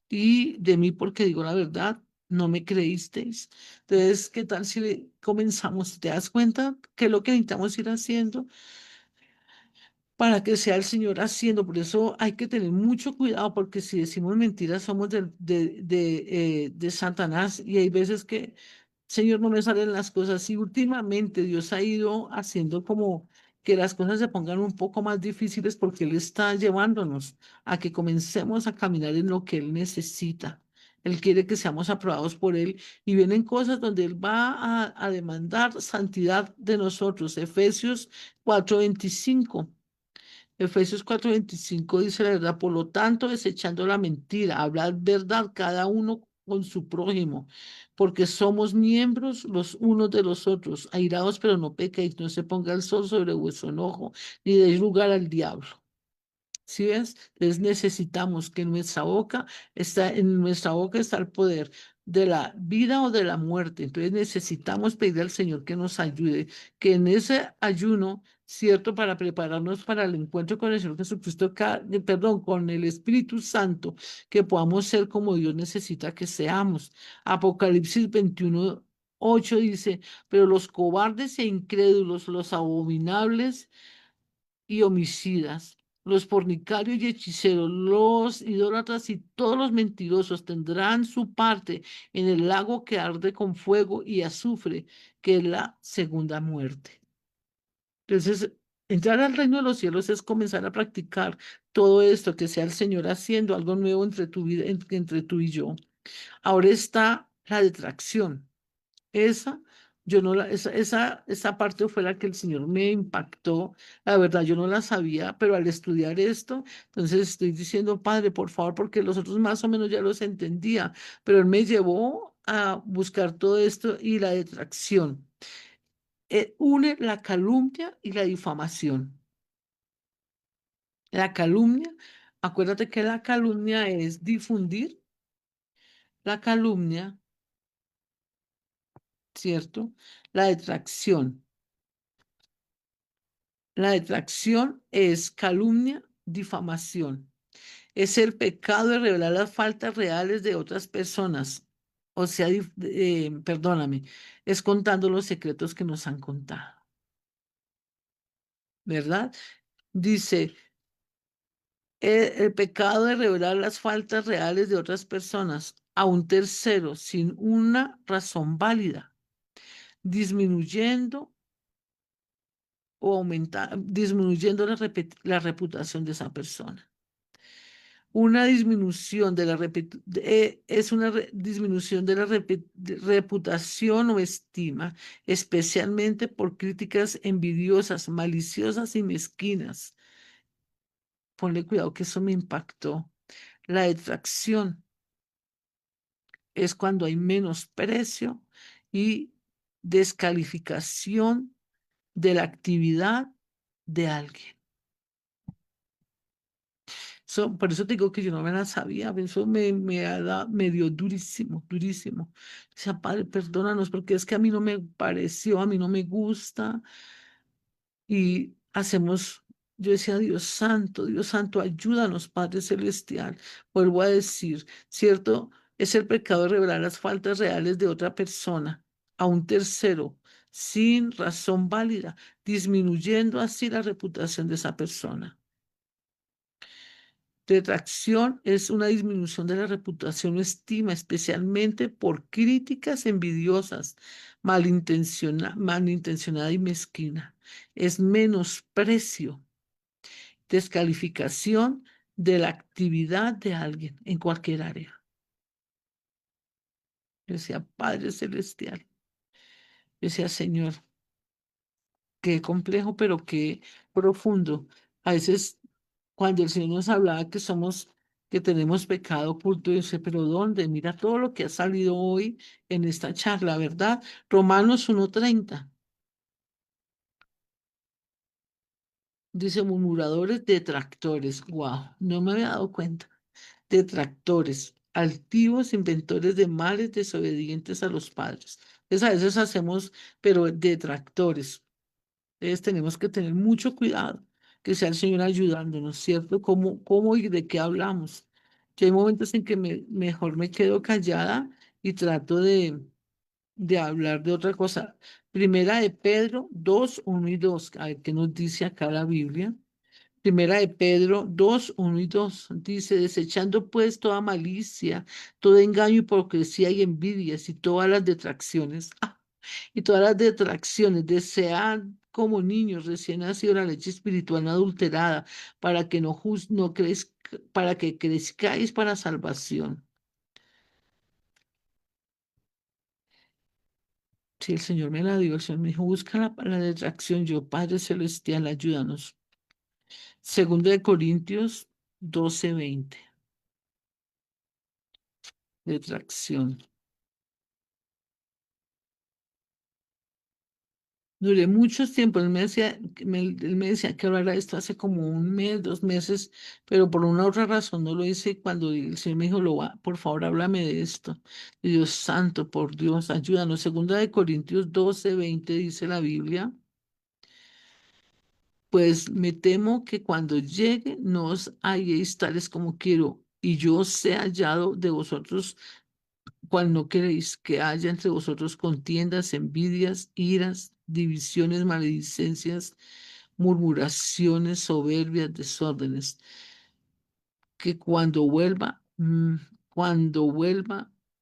Y de mí, porque digo la verdad, no me creísteis. Entonces, ¿qué tal si comenzamos? ¿Te das cuenta que es lo que necesitamos ir haciendo para que sea el Señor haciendo? Por eso hay que tener mucho cuidado, porque si decimos mentiras somos de Satanás, y hay veces que Señor, no me salen las cosas. Y últimamente Dios ha ido haciendo como que las cosas se pongan un poco más difíciles, porque Él está llevándonos a que comencemos a caminar en lo que Él necesita. Él quiere que seamos aprobados por Él, y vienen cosas donde Él va a demandar santidad de nosotros. Efesios 4:25. Efesios 4:25 dice la verdad, por lo tanto, desechando la mentira, hablad verdad cada uno con su prójimo, porque somos miembros los unos de los otros. Airaos, pero no pequéis, no se ponga el sol sobre vuestro enojo, ni deis lugar al diablo. ¿Sí ves? Entonces necesitamos que en nuestra boca está el poder de la vida o de la muerte. Entonces necesitamos pedir al Señor que nos ayude, que en ese ayuno, cierto, para prepararnos para el encuentro con el Señor Jesucristo, perdón, con el Espíritu Santo, que podamos ser como Dios necesita que seamos. Apocalipsis 21:8 dice, pero los cobardes e incrédulos, los abominables y homicidas, los fornicarios y hechiceros, los idólatras y todos los mentirosos tendrán su parte en el lago que arde con fuego y azufre, que es la segunda muerte. Entonces, entrar al reino de los cielos es comenzar a practicar todo esto, que sea el Señor haciendo algo nuevo entre tu vida, entre tú y yo. Ahora está la detracción. Esa, yo no la, esa parte fue la que el Señor me impactó. La verdad, yo no la sabía, pero al estudiar esto, entonces estoy diciendo, Padre, por favor, porque los otros más o menos ya los entendía, pero Él me llevó a buscar todo esto y la detracción. Une la calumnia y la difamación. La calumnia, acuérdate que la calumnia es difundir la calumnia, ¿cierto? La detracción. La detracción es calumnia, difamación. Es el pecado de revelar las faltas reales de otras personas. O sea, perdóname, es contando los secretos que nos han contado, ¿verdad? Dice, el pecado de revelar las faltas reales de otras personas a un tercero sin una razón válida, disminuyendo o aumentando, disminuyendo la reputación de esa persona. Una disminución de la es una disminución de la reputación o estima, especialmente por críticas envidiosas, maliciosas y mezquinas. Ponle cuidado que eso me impactó. La detracción es cuando hay menosprecio y descalificación de la actividad de alguien. Por eso te digo que yo no me la sabía, eso me dio durísimo, durísimo. O sea, Padre, perdónanos, porque es que a mí no me pareció, a mí no me gusta. Y hacemos, yo decía, Dios Santo, ayúdanos, Padre Celestial. Vuelvo a decir, ¿cierto? Es el pecado de revelar las faltas reales de otra persona a un tercero sin razón válida, disminuyendo así la reputación de esa persona. Detracción es una disminución de la reputación o estima, especialmente por críticas envidiosas, malintencionada y mezquina. Es menosprecio, descalificación de la actividad de alguien en cualquier área. Yo decía, Padre Celestial, yo decía, Señor, qué complejo, pero qué profundo. A veces, cuando el Señor nos hablaba que somos, que tenemos pecado oculto, yo dice, pero ¿dónde? Mira todo lo que ha salido hoy en esta charla, ¿verdad? Romanos 1:30 dice murmuradores, detractores. Wow, no me había dado cuenta. Detractores, altivos, inventores de males, desobedientes a los padres. Entonces, a veces hacemos, pero detractores. Entonces tenemos que tener mucho cuidado, que sea el Señor ayudándonos, ¿cierto? ¿Cómo y de qué hablamos? Yo hay momentos en que mejor me quedo callada y trato de hablar de otra cosa. Primera de Pedro 2:1 y 2. A ver qué nos dice acá la Biblia. Primera de Pedro 2:1 y 2 dice, desechando pues toda malicia, todo engaño, hipocresía y envidias y todas las detracciones. Y todas las detracciones, desean como niños recién nacidos la leche espiritual no adulterada, para que no para que crezcáis para salvación. Si el Señor me la dio, el Señor me dijo, busca la detracción, yo, Padre Celestial, ayúdanos. Segundo de Corintios 12:20, detracción. Duré mucho tiempo, él me decía que hablara de esto hace como un mes, 2 meses, pero por una otra razón no lo hice. Y cuando el Señor me dijo, por favor, háblame de esto. Y Dios santo, por Dios, ayúdanos. Segunda de Corintios 12:20 dice la Biblia, pues me temo que cuando llegue no os halléis tales como quiero, y yo sea hallado de vosotros cual no queréis que haya entre vosotros contiendas, envidias, iras, divisiones, maledicencias, murmuraciones, soberbias, desórdenes, que cuando vuelva,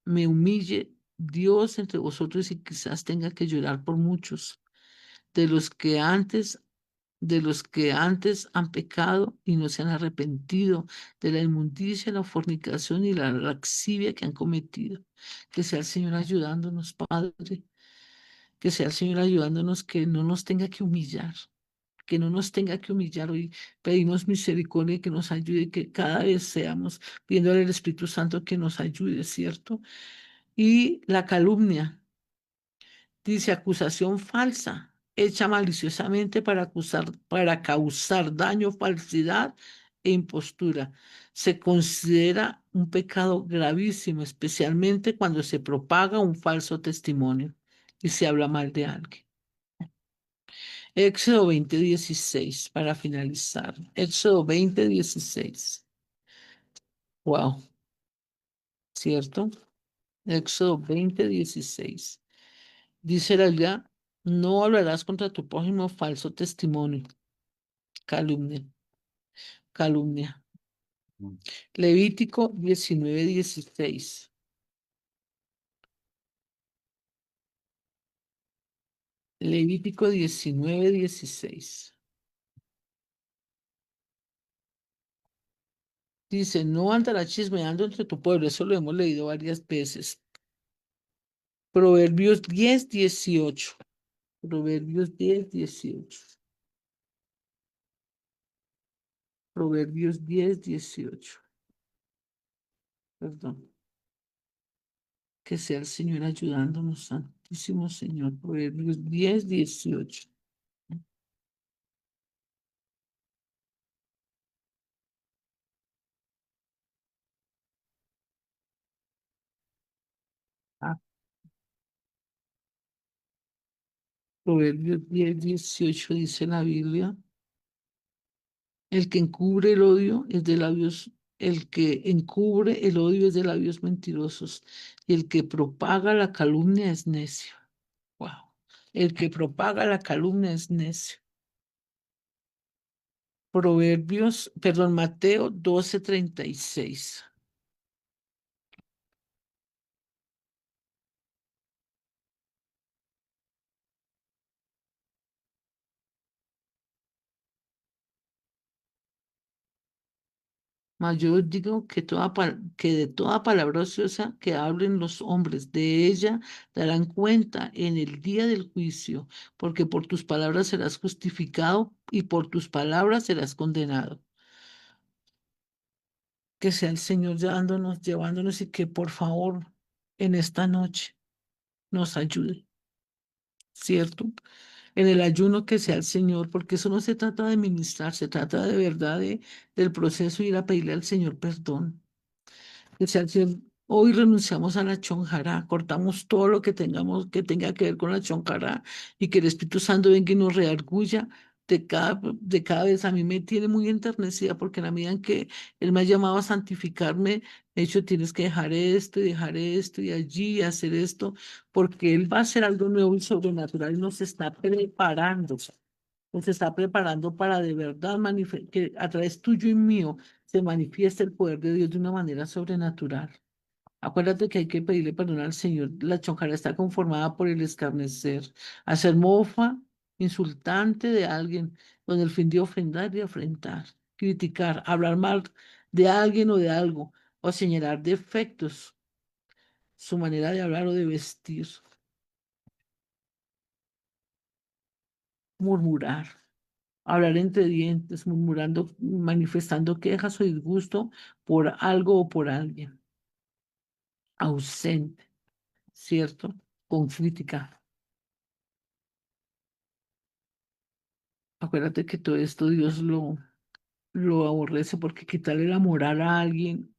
me humille Dios entre vosotros y quizás tenga que llorar por muchos de los que antes han pecado y no se han arrepentido de la inmundicia, la fornicación y la laxivia que han cometido. Que sea el Señor ayudándonos, Padre, que sea el Señor ayudándonos, que no nos tenga que humillar, que no nos tenga que humillar. Hoy pedimos misericordia y que nos ayude, que cada vez seamos pidiendo al Espíritu Santo que nos ayude, ¿cierto? Y la calumnia. Dice acusación falsa, hecha maliciosamente para causar daño, falsidad e impostura. Se considera un pecado gravísimo, especialmente cuando se propaga un falso testimonio y se habla mal de alguien. Éxodo 20:16 para finalizar. Éxodo 20:16. Wow, ¿cierto? Éxodo 20:16. Dice la Biblia, no hablarás contra tu prójimo falso testimonio, calumnia, calumnia. Levítico 19:16. Levítico 19:16. Dice, no andarás chismeando entre tu pueblo. Eso lo hemos leído varias veces. Proverbios 10:18. Proverbios 10:18. Proverbios 10:18. Perdón. Que sea el Señor ayudándonos, Santísimo Señor. Proverbios 10:18. Ah, Proverbios 10:18 dice la Biblia. El que encubre el odio es de labios, el que encubre el odio es de labios mentirosos, y el que propaga la calumnia es necio. Wow. El que propaga la calumnia es necio. Proverbios, perdón, Mateo 12:36. Mas yo os digo que, que de toda palabra ociosa que hablen los hombres, de ella darán cuenta en el día del juicio, porque por tus palabras serás justificado y por tus palabras serás condenado. Que sea el Señor llevándonos, llevándonos y que por favor en esta noche nos ayude, ¿cierto? En el ayuno que sea el Señor, porque eso no se trata de ministrar, se trata de verdad del proceso y ir a pedirle al Señor perdón. Que sea el Señor, hoy renunciamos a la chonjará, cortamos todo lo que tengamos que tenga que ver con la chonjará y que el Espíritu Santo venga y nos reargulla de cada vez. A mí me tiene muy enternecida porque en la medida en que Él me ha llamado a santificarme, de hecho tienes que dejar esto y allí hacer esto, porque Él va a hacer algo nuevo y sobrenatural y nos está preparando. Nos está preparando para de verdad que a través tuyo y mío se manifiesta el poder de Dios de una manera sobrenatural. Acuérdate que hay que pedirle perdón al Señor. La chonjara está conformada por el escarnecer, hacer mofa, insultante de alguien, con el fin de ofender y afrentar, criticar, hablar mal de alguien o de algo, o señalar defectos, su manera de hablar o de vestir, murmurar. Hablar entre dientes, murmurando, manifestando quejas o disgusto por algo o por alguien, ausente, ¿cierto? Con crítica. Acuérdate que todo esto Dios lo aborrece porque quitarle la moral a alguien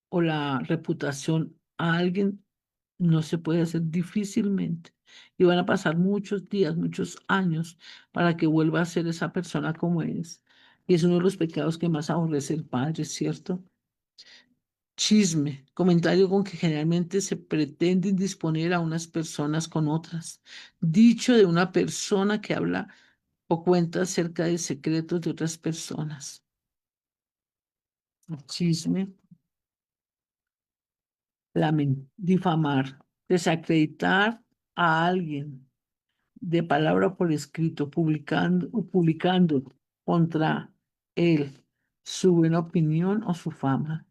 o la reputación a alguien no se puede hacer difícilmente. Y van a pasar muchos días, muchos años para que vuelva a ser esa persona como es. Y es uno de los pecados que más aborrece el Padre, ¿cierto? Chisme, comentario con que generalmente se pretende indisponer a unas personas con otras. Dicho de una persona que habla o cuenta acerca de secretos de otras personas. Chisme, difamar, desacreditar a alguien de palabra por escrito, publicando contra él su buena opinión o su fama.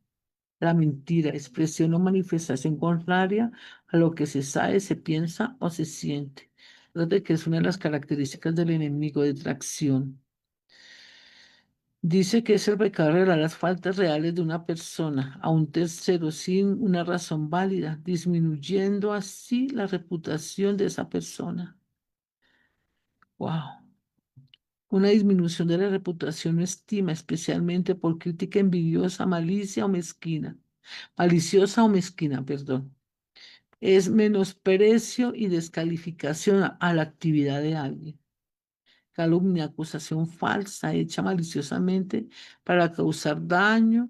La mentira, expresión o manifestación contraria a lo que se sabe, se piensa o se siente. Fíjate que es una de las características del enemigo de tracción. Dice que es el pecado revelar las faltas reales de una persona a un tercero sin una razón válida, disminuyendo así la reputación de esa persona. Wow. Una disminución de la reputación o estima, especialmente por crítica envidiosa, maliciosa o mezquina, perdón. Es menosprecio y descalificación a la actividad de alguien. calumnia, acusación falsa, hecha maliciosamente para causar daño,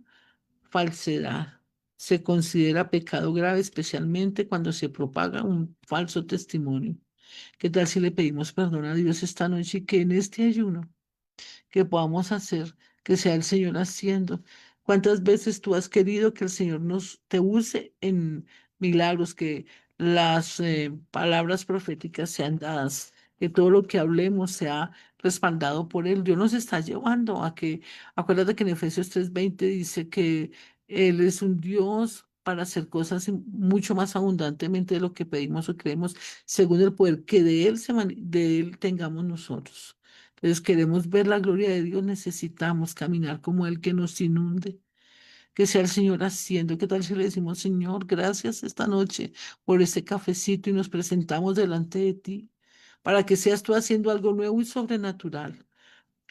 falsedad. Se considera pecado grave, especialmente cuando se propaga un falso testimonio. ¿Qué tal si le pedimos perdón a Dios esta noche y que en este ayuno que podamos hacer, que sea el Señor haciendo? ¿Cuántas veces tú has querido que el Señor nos te use en milagros, que las palabras proféticas sean dadas, que todo lo que hablemos sea respaldado por Él? Dios nos está llevando a que, acuérdate que en Efesios 3:20 dice que Él es un Dios para hacer cosas mucho más abundantemente de lo que pedimos o creemos, según el poder que de Él, de Él tengamos nosotros. Entonces queremos ver la gloria de Dios, necesitamos caminar como Él, que nos inunde, que sea el Señor haciendo. ¿Qué tal si le decimos, Señor, gracias esta noche por este cafecito y nos presentamos delante de ti para que seas tú haciendo algo nuevo y sobrenatural?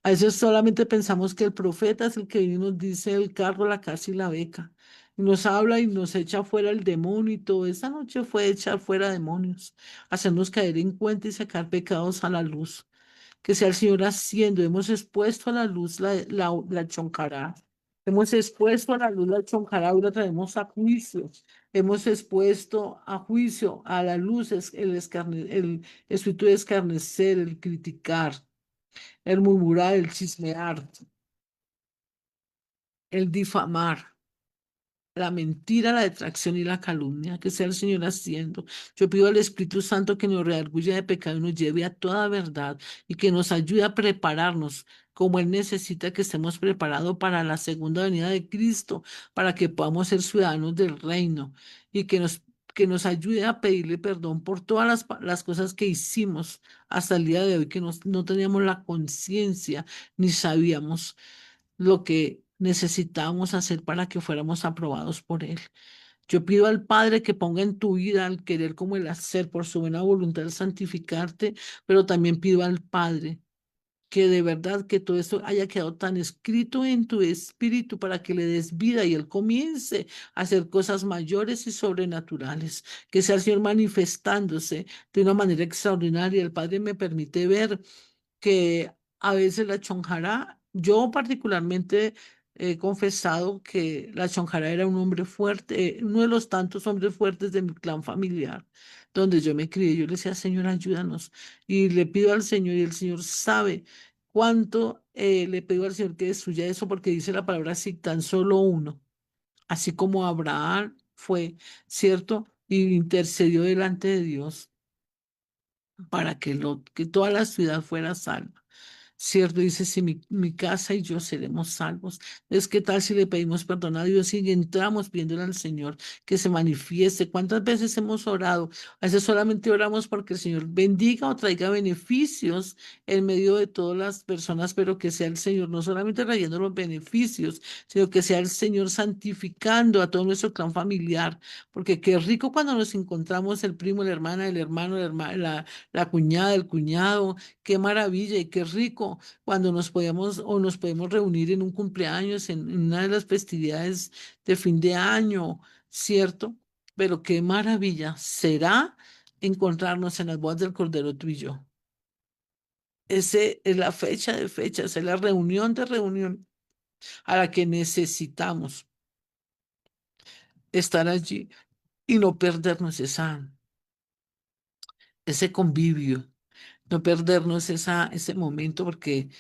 A veces solamente pensamos que el profeta es el que viene y nos dice el carro, la casa y la beca. Y nos habla y nos echa fuera el demonio y todo. Esta noche fue echar fuera demonios, hacernos caer en cuenta y sacar pecados a la luz. Que sea el Señor haciendo. Hemos expuesto a la luz la choncará. Hemos expuesto a la luz la choncará y la traemos a juicio. Hemos expuesto a juicio, a la luz, el espíritu de escarnecer, el criticar, el murmurar, el chismear, el difamar, la mentira, la detracción y la calumnia. Que sea el Señor haciendo. Yo pido al Espíritu Santo que nos redarguya de pecado y nos lleve a toda verdad y que nos ayude a prepararnos como Él necesita que estemos preparados para la segunda venida de Cristo, para que podamos ser ciudadanos del reino y que nos ayude a pedirle perdón por todas las cosas que hicimos hasta el día de hoy, que no teníamos la conciencia ni sabíamos lo que necesitábamos hacer para que fuéramos aprobados por Él. Yo pido al Padre que ponga en tu vida el querer como el hacer, por su buena voluntad, el santificarte, pero también pido al Padre que de verdad que todo esto haya quedado tan escrito en tu espíritu para que le des vida y Él comience a hacer cosas mayores y sobrenaturales, que sea el Señor manifestándose de una manera extraordinaria. El Padre me permite ver que a veces la chonjara, yo particularmente he confesado que la chonjara era un hombre fuerte, uno de los tantos hombres fuertes de mi clan familiar, donde yo me crié. Yo le decía, Señor, ayúdanos. Y le pido al Señor, y el Señor sabe cuánto le pido al Señor que destruya eso, porque dice la palabra así, tan solo uno, así como Abraham fue, ¿cierto? Y intercedió delante de Dios para que toda la ciudad fuera salva. Cierto, dice, si mi casa y yo seremos salvos. Es que tal si le pedimos perdón a Dios y entramos pidiéndole al Señor que se manifieste? ¿Cuántas veces hemos orado? A veces solamente oramos porque el Señor bendiga o traiga beneficios en medio de todas las personas, pero que sea el Señor no solamente trayendo los beneficios, sino que sea el Señor santificando a todo nuestro clan familiar. Porque qué rico cuando nos encontramos el primo, la hermana, el hermano, la cuñada, el cuñado. Qué maravilla y qué rico cuando nos podemos reunir en un cumpleaños, en una de las festividades de fin de año, ¿cierto? Pero qué maravilla será encontrarnos en las bodas del Cordero tú y yo. Ese es la fecha de fechas, es la reunión de reunión a la que necesitamos estar allí y no perdernos ese convivio, no perdernos ese momento, porque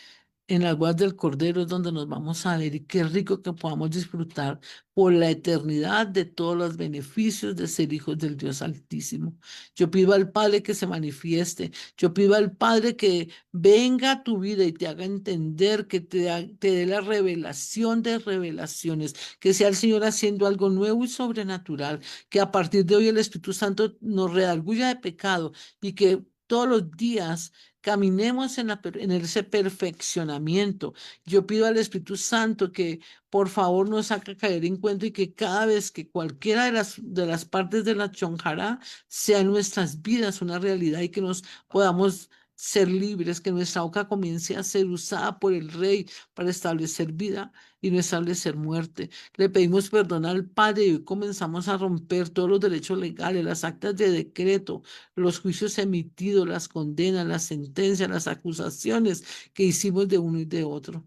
en las bodas del Cordero es donde nos vamos a ver, y qué rico que podamos disfrutar por la eternidad de todos los beneficios de ser hijos del Dios Altísimo. Yo pido al Padre que se manifieste. Yo pido al Padre que venga a tu vida y te haga entender, que te dé la revelación de revelaciones, que sea el Señor haciendo algo nuevo y sobrenatural, que a partir de hoy el Espíritu Santo nos redarguya de pecado y que todos los días caminemos en ese perfeccionamiento. Yo pido al Espíritu Santo que por favor nos haga caer en cuenta y que cada vez que cualquiera de las partes de la chonjara sea en nuestras vidas una realidad y que nos podamos ser libres, que nuestra boca comience a ser usada por el Rey para establecer vida y no establecer muerte. Le pedimos perdón al Padre y hoy comenzamos a romper todos los derechos legales, las actas de decreto, los juicios emitidos, las condenas, las sentencias, las acusaciones que hicimos de uno y de otro.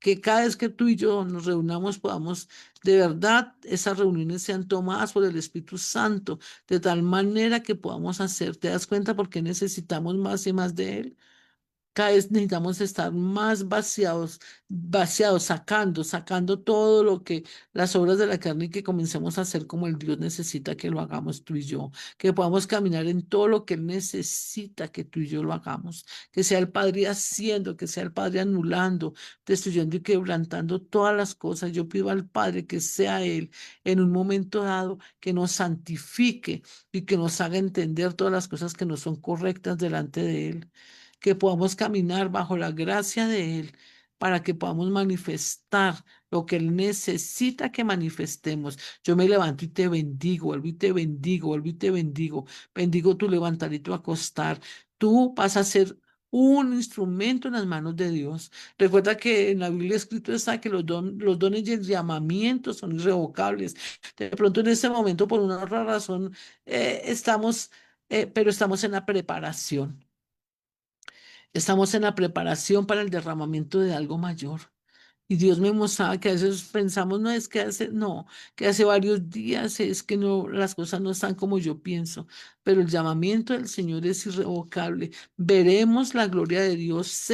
Que cada vez que tú y yo nos reunamos podamos, de verdad, esas reuniones sean tomadas por el Espíritu Santo, de tal manera que podamos hacer. ¿Te das cuenta por qué necesitamos más y más de Él? Cada vez necesitamos estar más vaciados, vaciados, sacando todo lo que las obras de la carne y que comencemos a hacer como el Dios necesita que lo hagamos tú y yo, que podamos caminar en todo lo que Él necesita que tú y yo lo hagamos, que sea el Padre haciendo, que sea el Padre anulando, destruyendo y quebrantando todas las cosas. Yo pido al Padre que sea Él en un momento dado que nos santifique y que nos haga entender todas las cosas que no son correctas delante de Él, que podamos caminar bajo la gracia de Él para que podamos manifestar lo que Él necesita que manifestemos. Yo me levanto y te bendigo, vuelvo y te bendigo, vuelvo y te bendigo. Bendigo tu levantar y tu acostar. Tú vas a ser un instrumento en las manos de Dios. Recuerda que en la Biblia escrito está que los dones y el llamamiento son irrevocables. De pronto en este momento, por una otra razón, pero estamos en la preparación. Estamos en la preparación para el derramamiento de algo mayor. Y Dios me mostraba que a veces pensamos, no es que hace, no, que hace varios días es que no, las cosas no están como yo pienso, pero el llamamiento del Señor es irrevocable. Veremos la gloria de Dios.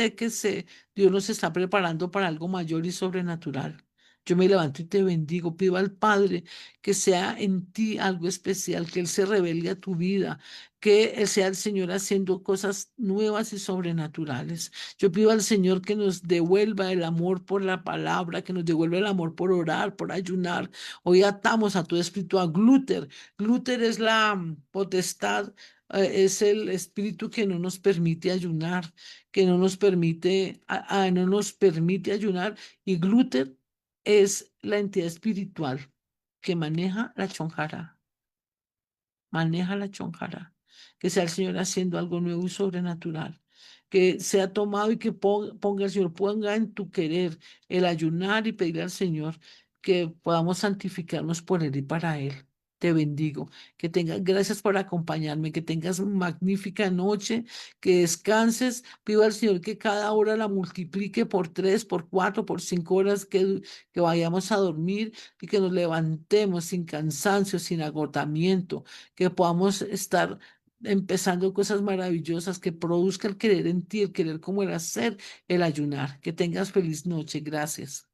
Dios nos está preparando para algo mayor y sobrenatural. Yo me levanto y te bendigo. Pido al Padre que sea en ti algo especial, que Él se revele a tu vida, que Él sea el Señor haciendo cosas nuevas y sobrenaturales. Yo pido al Señor que nos devuelva el amor por la palabra, que nos devuelva el amor por orar, por ayunar. Hoy atamos a tu espíritu a glúter. Glúter es la potestad, es el espíritu que no nos permite ayunar, que no nos permite, no nos permite ayunar. Y glúter es la entidad espiritual que maneja la chonjara, que sea el Señor haciendo algo nuevo y sobrenatural, que sea tomado y que ponga el Señor, ponga en tu querer el ayunar y pedir al Señor que podamos santificarnos por Él y para Él. Te bendigo, que tengas, gracias por acompañarme, que tengas una magnífica noche, que descanses. Pido al Señor que cada hora la multiplique por 3, por 4, por 5 horas que vayamos a dormir y que nos levantemos sin cansancio, sin agotamiento, que podamos estar empezando cosas maravillosas que produzca el querer en ti, el querer como el hacer, el ayunar. Que tengas feliz noche. Gracias.